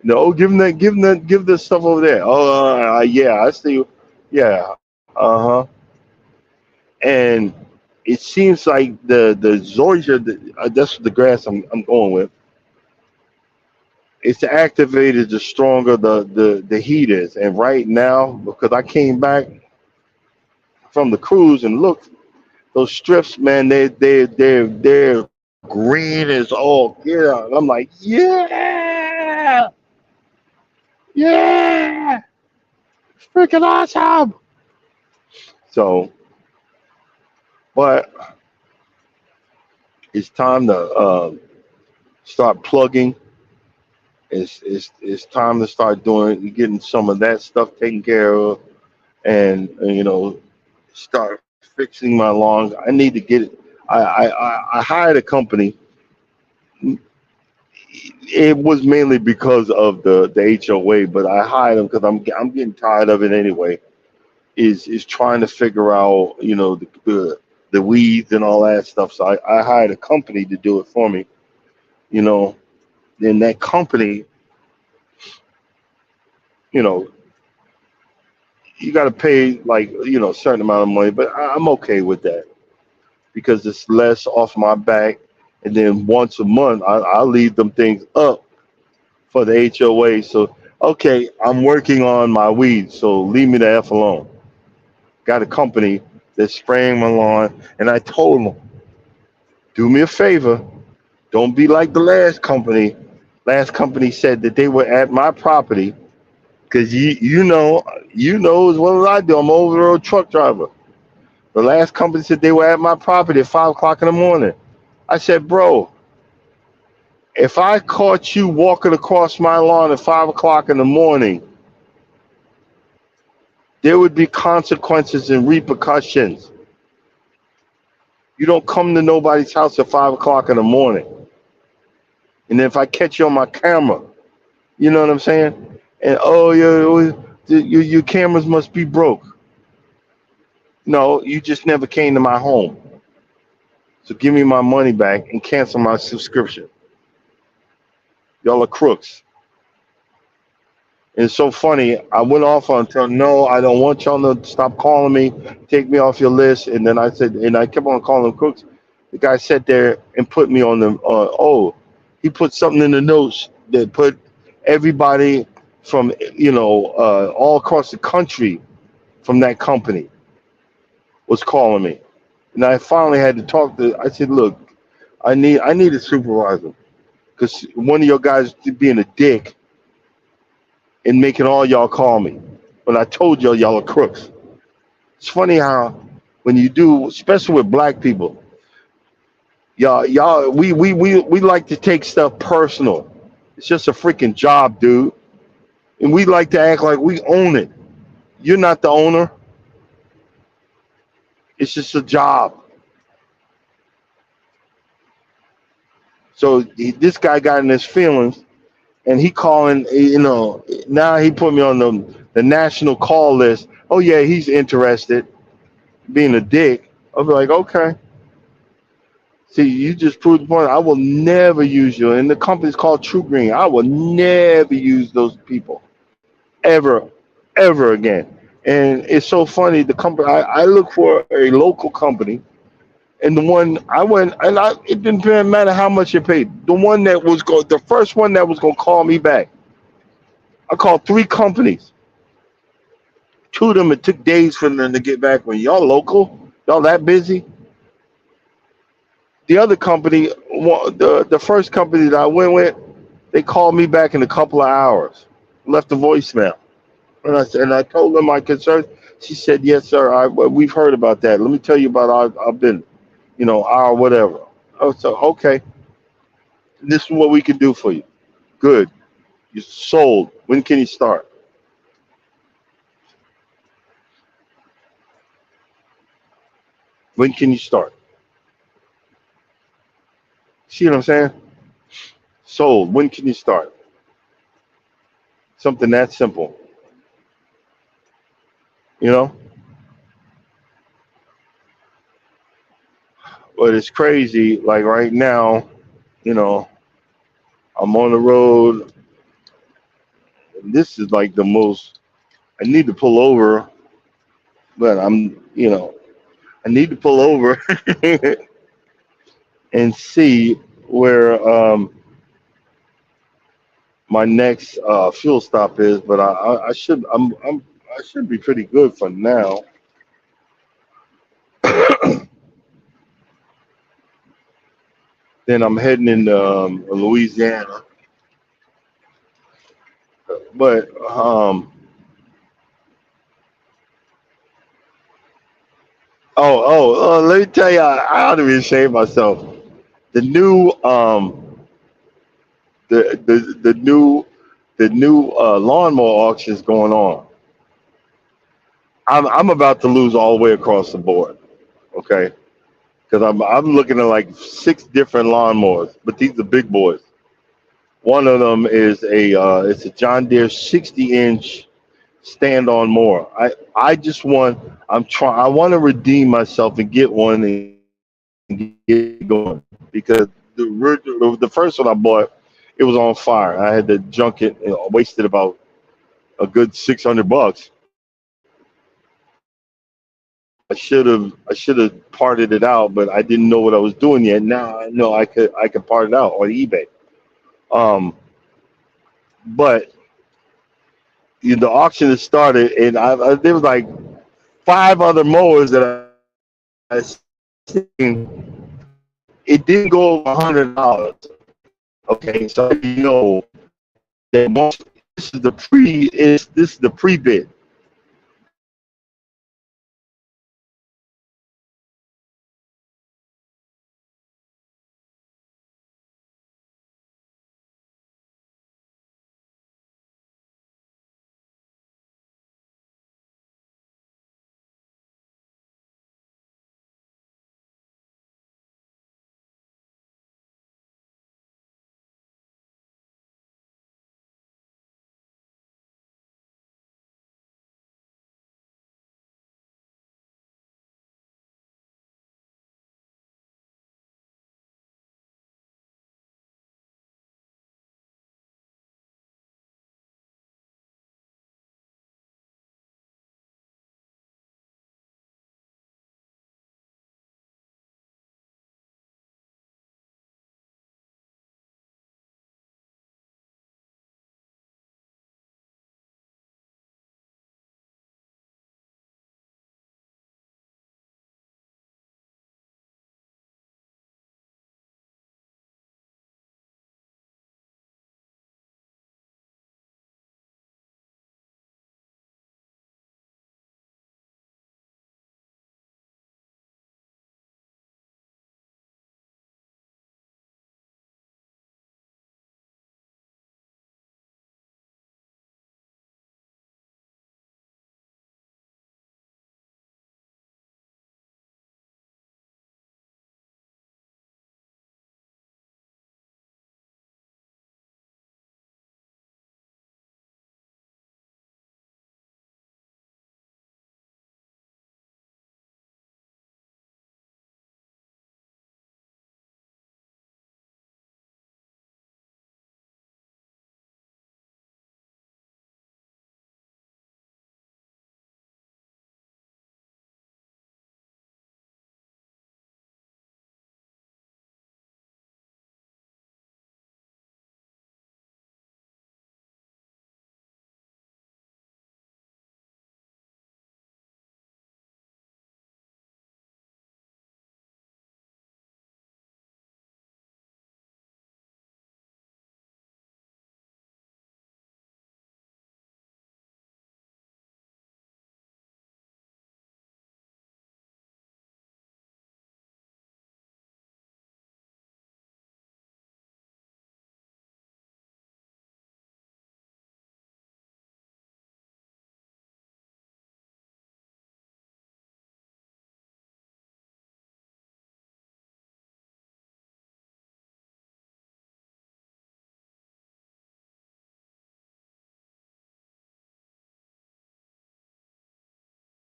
No, oh, give this stuff over there. Oh, yeah, I see. Yeah, uh huh. And it seems like the zoysia, that's the grass I'm going with. It's activated the stronger the heat is. And right now, because I came back from the cruise and looked, those strips, man, they're green as all get out. And I'm like, yeah, yeah, freaking awesome. So, but it's time to start plugging. It's time to start doing getting some of that stuff taken care of, and start fixing my lawns. I need to get it. I hired a company. It was mainly because of the HOA, but I hired them because I'm getting tired of it anyway. Is trying to figure out the weeds and all that stuff. So I hired a company to do it for me. You know, then that company, you know, you got to pay like a certain amount of money, but I'm okay with that because it's less off my back. And then once a month, I leave them things up for the HOA. So okay, I'm working on my weeds, so leave me the f alone. Got a company that's spraying my lawn, and I told them, do me a favor, don't be like the last company. Last company said that they were at my property because you know as well as I do. I'm an over the road truck driver. The last company said they were at my property at 5 o'clock in the morning. I said, bro, if I caught you walking across my lawn at 5 o'clock in the morning, there would be consequences and repercussions. You don't come to nobody's house at 5 o'clock in the morning. And if I catch you on my camera, you know what I'm saying? And oh, your cameras must be broke. No, you just never came to my home. So give me my money back and cancel my subscription. Y'all are crooks. And it's so funny. I went off on tell no, I don't want y'all to stop calling me, take me off your list. And then I said, and I kept on calling them crooks. The guy sat there and put me on the. He put something in the notes that put everybody from all across the country from that company was calling me. And I finally had to talk to. I said, look, I need a supervisor because one of your guys being a dick and making all y'all call me. When I told y'all are crooks. It's funny how when you do, especially with black people, y'all we like to take stuff personal. It's just a freaking job, dude. And we like to act like we own it. You're not the owner. It's just a job. So this guy got in his feelings, and he calling. Now he put me on the national call list. Oh yeah, he's interested. Being a dick, I'll be like, okay. See, you just proved the point. I will never use you. And the company's called True Green. I will never use those people ever, ever again. And it's so funny. The company I look for a local company, and the one I went, and it didn't matter how much you paid. The first one that was going to call me back. I called 3 companies. 2 of them, it took days for them to get back. When y'all local, y'all that busy. The other company, the first company that I went with, They called me back in a couple of hours, left a voicemail. And I said, and I told them my concerns. She said, "Yes, sir. Well, we've heard about that. Let me tell you about our business, our whatever." Oh, so okay, this is what we can do for you. Good. You sold. When can you start? When can you start? See what I'm saying? Sold. When can you start? Something that simple. You know. But it's crazy. Like right now, you know, I'm on the road. And this is like the most. I need to pull over, but I need to pull over and see where my next fuel stop is. But I should I should be pretty good for now. Then I'm heading into Louisiana. But let me tell you, I ought to be ashamed of myself. The new the new lawnmower auction is going on. I'm about to lose all the way across the board. Okay, because I'm looking at like six different lawnmowers, but these are big boys. One of them is it's a John Deere 60-inch stand-on mower. I just want I want to redeem myself and get one and get going because the first one I bought, it was on fire. I had to junk it, wasted about a good $600. I should have parted it out, but I didn't know what I was doing yet. Now I know I could part it out on eBay. Um, but the auction has started, and there was like five other mowers that I seen. It didn't go over $100. Okay, so that most this is the pre bid.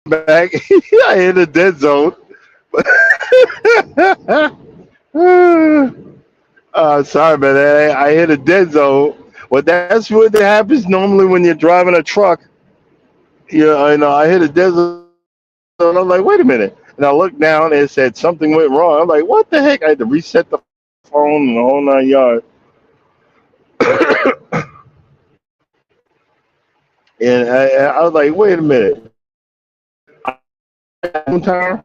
back. I hit a dead zone. Sorry, man. I hit a dead zone. Well, that's what happens normally when you're driving a truck. Yeah, I know. I hit a dead zone. I'm like, wait a minute. And I looked down and it said something went wrong. I'm like, what the heck? I had to reset the phone and the whole 9 yards. And I was like, wait a minute. I got time.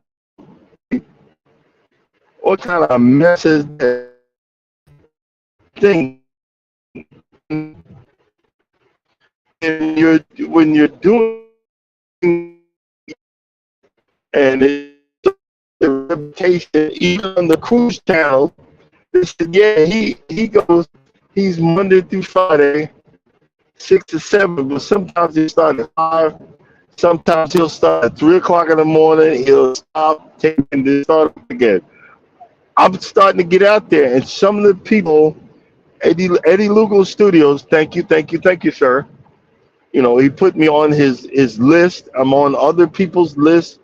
What kind of mess is that thing? When you're doing and it's the reputation, even on the cruise channel, they said, yeah, he goes, he's Monday through Friday, 6 to 7, but sometimes he start at 5. Sometimes he'll start at 3 o'clock in the morning. He'll stop, take and then start up again. I'm starting to get out there, and some of the people, Eddie Lugo Studios, thank you, sir. You know, he put me on his list. I'm on other people's list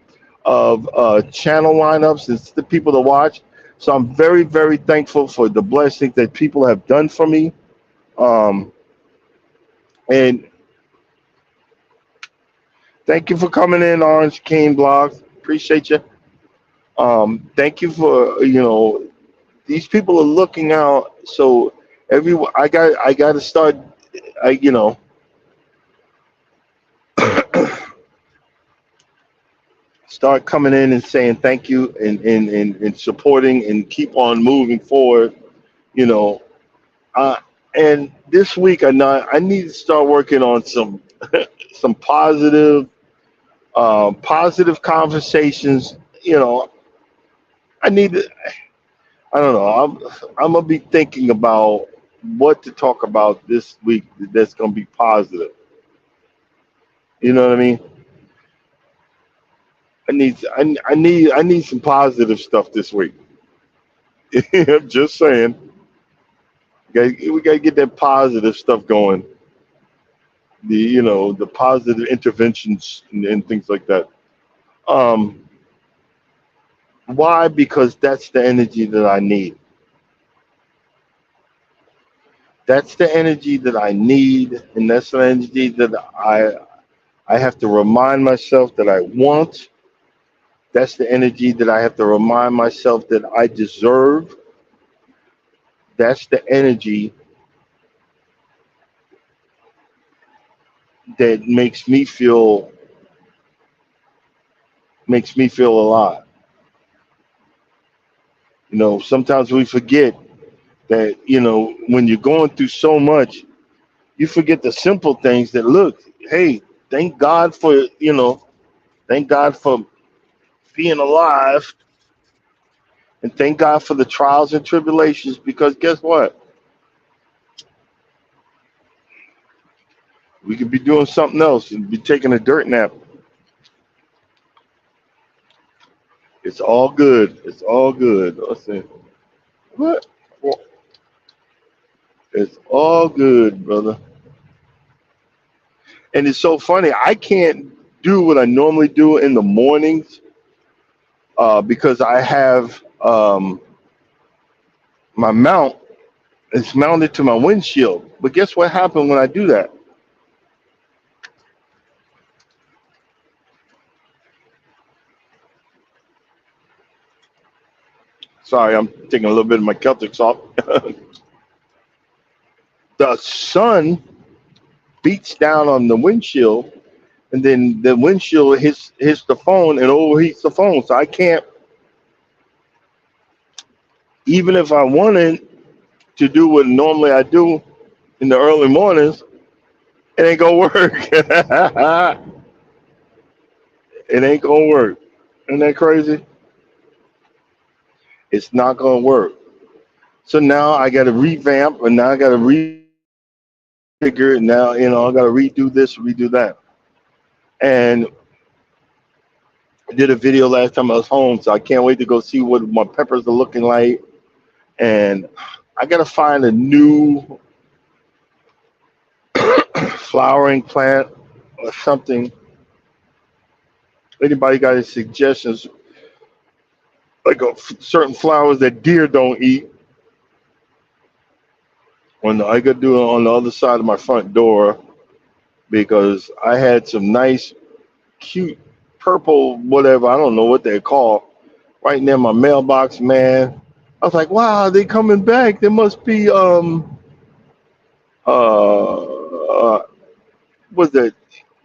of channel lineups and the people to watch. So I'm very, very thankful for the blessings that people have done for me. Um, and thank you for coming in, Orange King Blogs. Appreciate you. Thank you for these people are looking out. So everyone, I got to start. I start coming in and saying thank you and supporting and keep on moving forward. You know, uh, and this week I need to start working on some positive conversations. You know, I need to. I don't know. I'm gonna be thinking about what to talk about this week that's gonna be positive. You know what I mean? I need some positive stuff this week. I'm just saying. We gotta get that positive stuff going. The positive interventions and things like that. Um, why? Because that's the energy that I need. That's the energy that I need, and that's the energy that I have to remind myself that I want. That's the energy that I have to remind myself that I deserve. That's the energy that makes me feel alive. Sometimes we forget that, when you're going through so much, you forget the simple things that look, hey, thank God for, thank God for being alive and thank God for the trials and tribulations because guess what? We could be doing something else and be taking a dirt nap. It's all good. It's all good. Let's see. What? It's all good, brother. And it's so funny. I can't do what I normally do in the mornings because I have my mount. It's mounted to my windshield. But guess what happened when I do that? Sorry, I'm taking a little bit of my Celtic salt. The sun beats down on the windshield, and then the windshield hits the phone and overheats the phone. So I can't, even if I wanted to do what normally I do in the early mornings, it ain't gonna work. It ain't gonna work. Isn't that crazy? It's not gonna work. So now I got to revamp, and now I got to refigure, and now I got to redo this, redo that. And I did a video last time I was home, so I can't wait to go see what my peppers are looking like. And I got to find a new flowering plant or something Anybody got any suggestions, like certain flowers that deer don't eat? When I could do it on the other side of my front door because I had some nice, cute purple, whatever, I don't know what they're called, right near my mailbox, man. I was like, wow, they coming back. There must be what's that?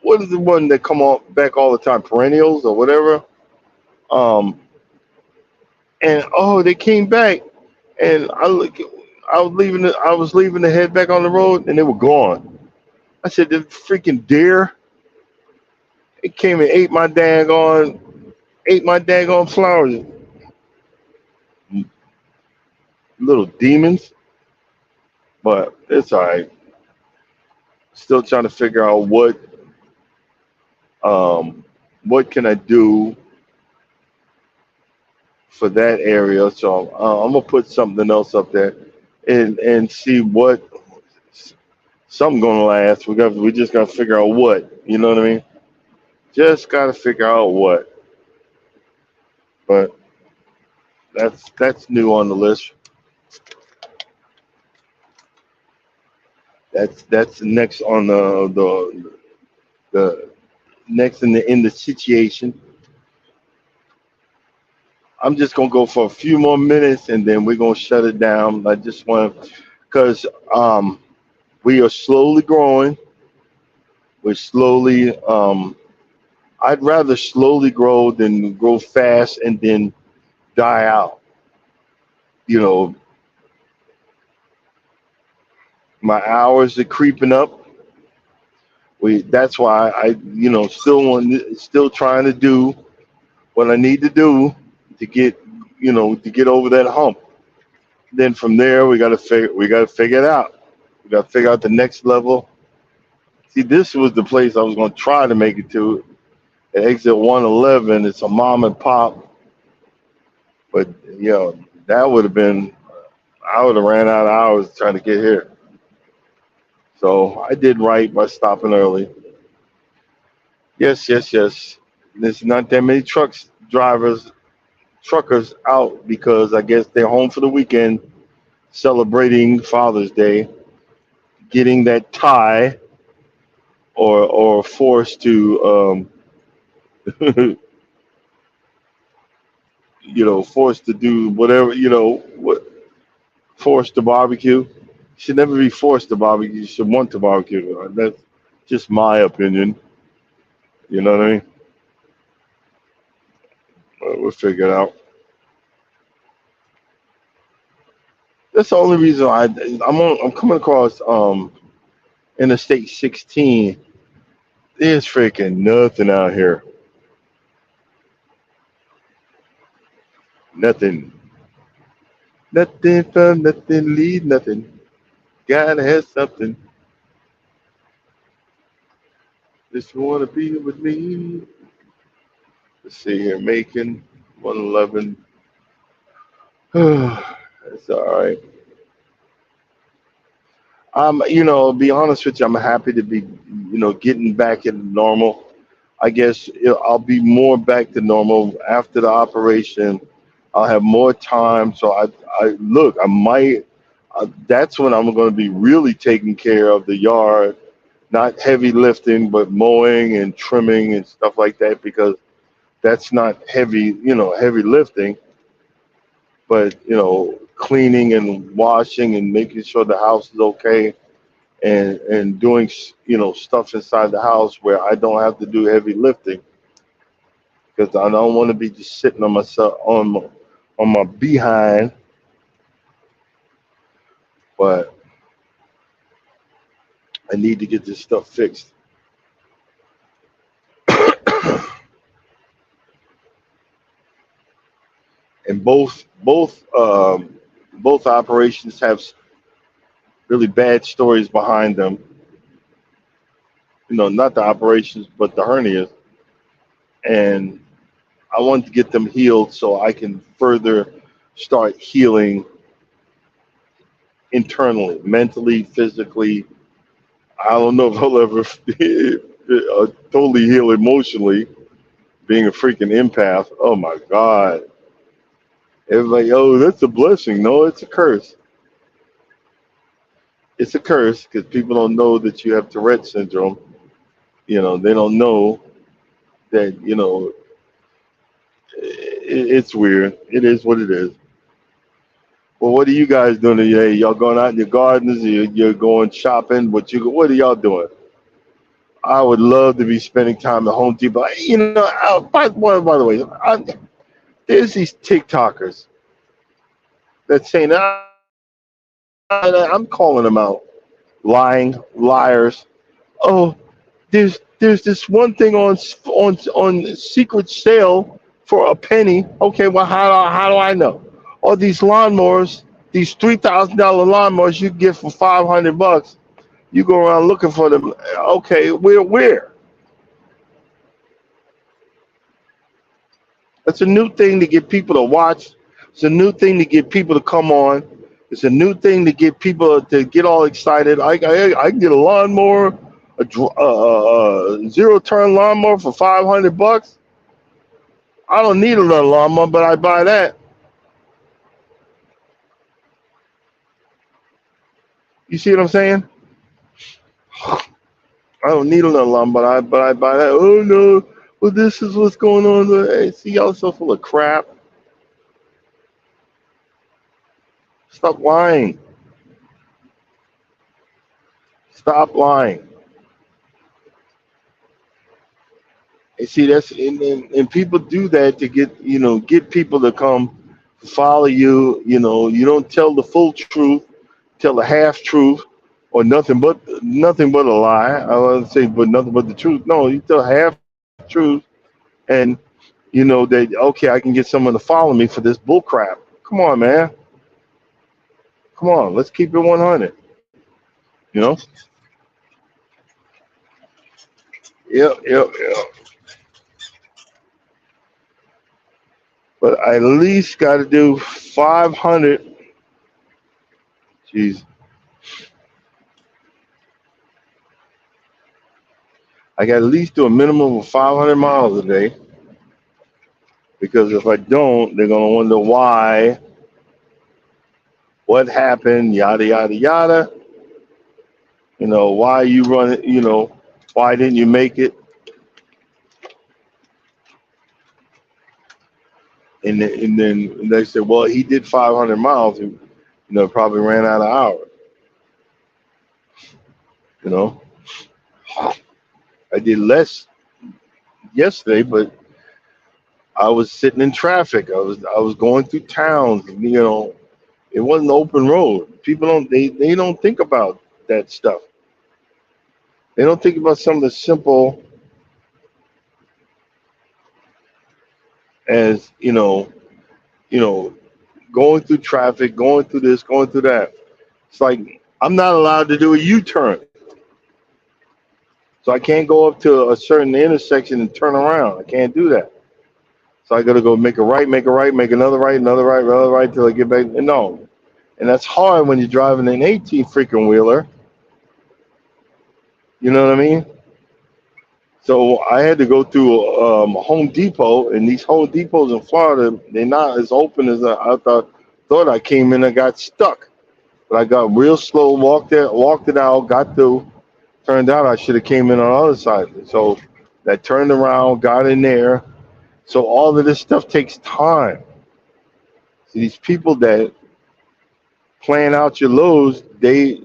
What is the one that come on back all the time? Perennials or whatever. Um, and oh, they came back, and I was leaving to head back on the road, and they were gone. I said, the freaking deer, it came and ate my daggone flowers, little demons. But it's all right. Still trying to figure out um, what can I do for that area. So I'm gonna put something else up there and see what something gonna last. We just gotta figure out what. You know what I mean? Just gotta figure out what. But that's new on the list. That's next on the next in the situation. I'm just gonna go for a few more minutes and then we're gonna shut it down. I just want because we are slowly growing. We're slowly. I'd rather slowly grow than grow fast and then die out. You know, my hours are creeping up. We That's why I still trying to do what I need to do to get to get over that hump. Then from there we gotta figure it out. We gotta figure out the next level. See, this was the place I was gonna try to make it to. At exit 111, it's a mom and pop, but that would have been I would have ran out of hours trying to get here. So I did right by stopping early. Yes, yes, yes. There's not that many truckers out because I guess they're home for the weekend celebrating Father's Day, getting that tie or forced to forced to do whatever, forced to barbecue. Should never be forced to barbecue. You should want to barbecue. That's just my opinion. You know what I mean? We'll figure it out. That's the only reason I'm coming across Interstate 16. There's freaking nothing out here. Nothing. Nothing from nothing, leave nothing. Gotta have something. Just wanna be with me. Let's see here, Macon 111. That's all right. Be honest with you, I'm happy to be, getting back in normal. I guess I'll be more back to normal after the operation. I'll have more time. So I look, I might. That's when I'm going to be really taking care of the yard, not heavy lifting, but mowing and trimming and stuff like that because that's not heavy, heavy lifting, but cleaning and washing and making sure the house is okay and doing stuff inside the house where I don't have to do heavy lifting because I don't want to be just sitting on myself on my behind. But I need to get this stuff fixed. And both operations have really bad stories behind them. Not the operations, but the hernias. And I want to get them healed so I can further start healing internally, mentally, physically. I don't know if I'll ever totally heal emotionally being a freaking empath. Oh my God. Everybody, oh, that's a blessing. No, it's a curse. It's a curse because people don't know that you have Tourette syndrome. They don't know that, it's weird. It is what it is. Well, what are you guys doing today? Y'all going out in your gardens? You're going shopping? What are y'all doing? I would love to be spending time at Home Depot. By the way, there's these TikTokers that saying, I'm calling them out, lying liars. Oh, there's this one thing on secret sale for a penny. Okay, well how do I know? All these lawnmowers, these $3,000 lawnmowers you get for $500. You go around looking for them. Okay, where? It's a new thing to get people to watch. It's a new thing to get people to come on. It's a new thing to get people to get all excited. I can get a lawnmower, a zero-turn lawnmower for $500. I don't need another lawnmower, but I buy that. You see what I'm saying? I don't need another lawnmower, but I buy that. Oh no, well this is what's going on. Hey, see y'all so full of crap. Stop lying. Stop lying. And see and people do that to get people to come follow you. You don't tell the full truth, tell the half truth, or nothing but a lie. I want to say, but nothing but the truth. No, you tell half truth, and that okay, I can get someone to follow me for this bull crap. Come on, man. Come on, let's keep it 100. You know? Yep. But I at least got to do 500. Jeez, I got to at least do a minimum of 500 miles a day because if I don't, they're gonna wonder why, what happened, yada yada yada. Why you run it? Why didn't you make it? And then they said, well, he did 500 miles. He, probably ran out of hours. You know, I did less yesterday, but I was sitting in traffic. I was going through towns. It wasn't open road. People they don't think about that stuff. They don't think about some of the simple as you know, going through traffic, going through this, going through that. It's like I'm not allowed to do a U-turn, so I can't go up to a certain intersection and turn around. I can't do that. So I got to go make a right, make another right till I get back. No, and that's hard when you're driving an 18 freaking wheeler. You know what I mean? So I had to go through Home Depot, and these Home Depots in Florida, they're not as open as I thought. Thought I came in and got stuck, but I got real slow, walked it out, got through. Turned out I should have came in on the other side. So that turned around, got in there. So all of this stuff takes time. So these people that plan out your loads, they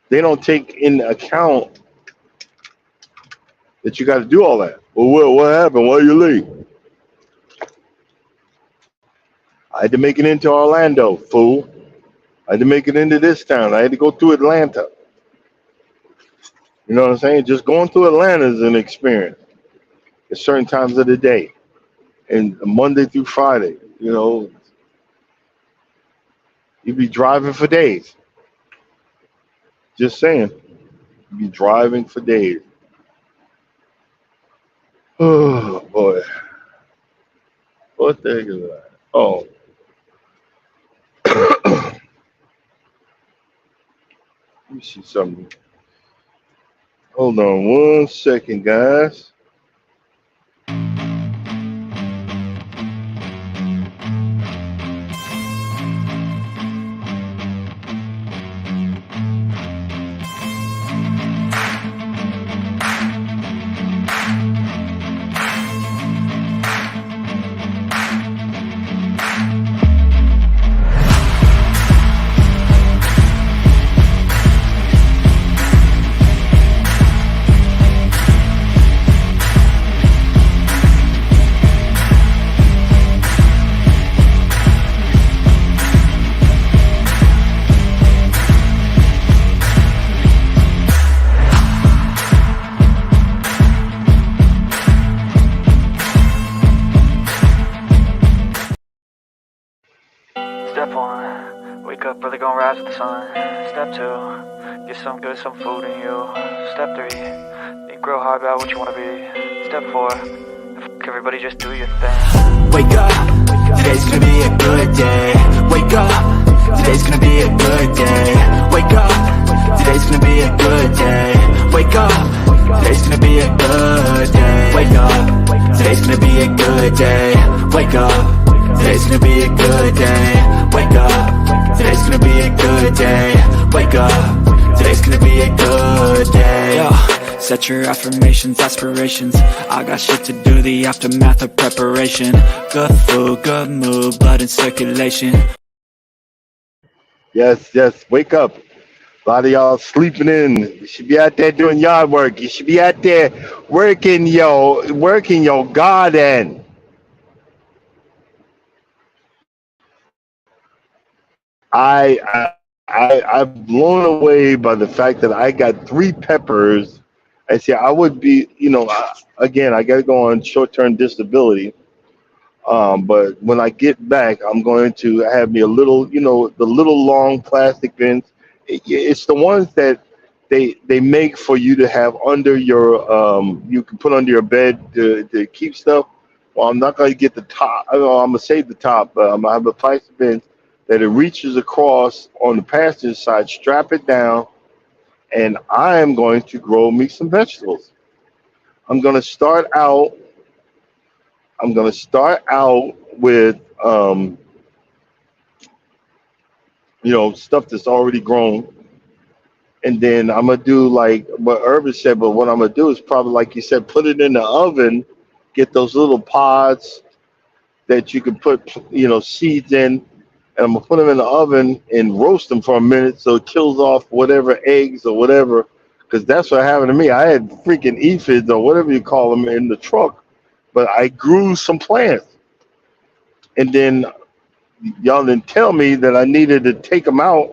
don't take in account that you got to do all that. Well, what happened? Why are you late? I had to make it into Orlando, fool. I had to make it into this town. I had to go through Atlanta. You know what I'm saying? Just going through Atlanta is an experience at certain times of the day. And Monday through Friday, you'd be driving for days. Just saying. You'd be driving for days. Oh, boy. What the heck is that? Oh, let me see something. Hold on one second, guys. gon' rise with the sun. Step 2, get some good, some food in you. Step 3, think real hard about what you wanna be. Step 4, fuck everybody, just do your thing. Wake up, today's gonna be a good day. Wake up, today's gonna be a good day. Wake up, today's gonna be a good day. Wake up, today's gonna be a good day. Wake up, today's gonna be a good day. Wake up, today's gonna be a good day. Wake up, today's gonna be a good day. Wake up, today's gonna be a good day. Yo. Set your affirmations, aspirations. I got shit to do, the aftermath of preparation. Good food, good mood, blood in circulation. Yes, yes. Wake up. A lot of y'all sleeping in. You should be out there doing yard work. You should be out there working your garden. I'm blown away by the fact that I got three peppers. I see. I would be, again, I got to go on short-term disability. But when I get back, I'm going to have me a little, the little long plastic bins. It's the ones that they make for you to have under your, you can put under your bed to keep stuff. Well, I'm not going to get the top. I'm going to save the top, but I'm going to have a plastic bin that it reaches across on the passenger side, strap it down, and I am going to grow me some vegetables. I'm going to start out. I'm going to start out with, stuff that's already grown. And then I'm going to do like what Urban said, but what I'm going to do is probably, like you said, put it in the oven, get those little pods that you can put, seeds in. And I'm going to put them in the oven and roast them for a minute so it kills off whatever eggs or whatever. Because that's what happened to me. I had freaking aphids or whatever you call them in the truck. But I grew some plants. And then y'all didn't tell me that I needed to take them out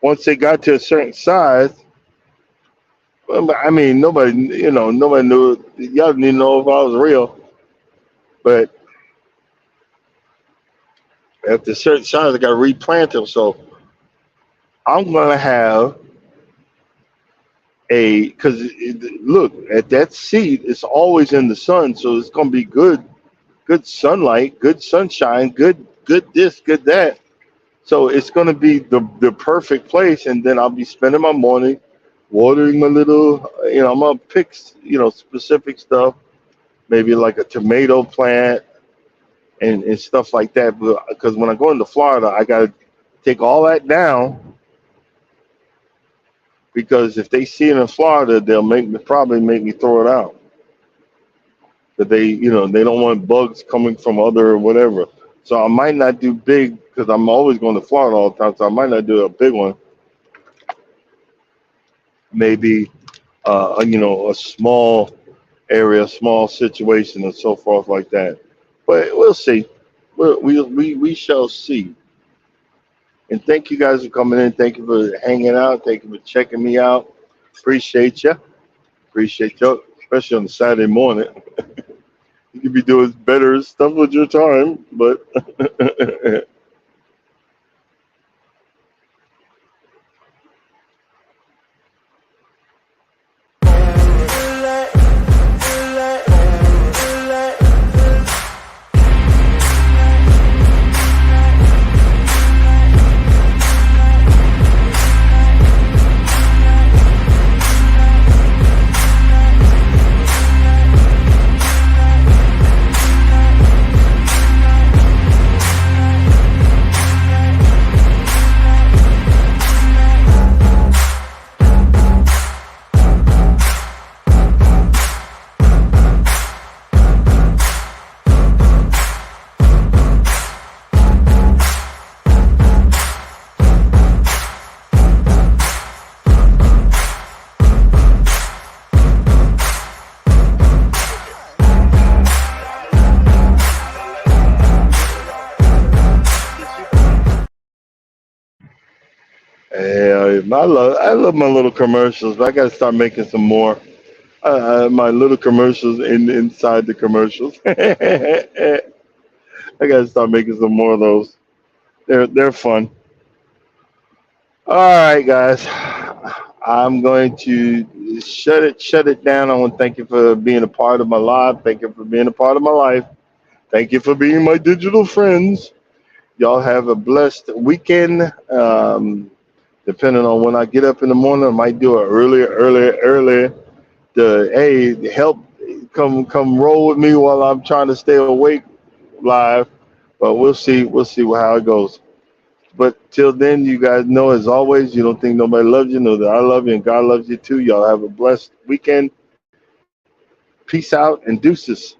once they got to a certain size. Well, I mean, nobody knew. Y'all didn't even know if I was real. But after a certain size, I got to replant them. So I'm going to have because look, at that seed, it's always in the sun. So it's going to be good sunlight, good sunshine, good this, good that. So it's going to be the perfect place. And then I'll be spending my morning watering my little, I'm going to pick, specific stuff, maybe like a tomato plant and stuff like that. Because when I go into Florida, I got to take all that down. Because if they see it in Florida, they'll probably make me throw it out. But they don't want bugs coming from other whatever. So I might not do big because I'm always going to Florida all the time. So I might not do a big one. Maybe, a small area, small situation, and so forth like that. But we'll see. We shall see. And thank you guys for coming in. Thank you for hanging out. Thank you for checking me out. Appreciate you. Appreciate you, especially on the Saturday morning. You could be doing better stuff with your time, but yeah, I love my little commercials. But I got to start making some more. My little commercials inside the commercials. I got to start making some more of those. They're fun. All right, guys. I'm going to shut it down. I want to thank you for being a part of my life. Thank you for being a part of my life. Thank you for being my digital friends. Y'all have a blessed weekend. Depending on when I get up in the morning, I might do it earlier. To hey, help come roll with me while I'm trying to stay awake live. But we'll see. We'll see how it goes. But till then, you guys know, as always, you don't think nobody loves you. Know that I love you and God loves you too. Y'all have a blessed weekend. Peace out and deuces.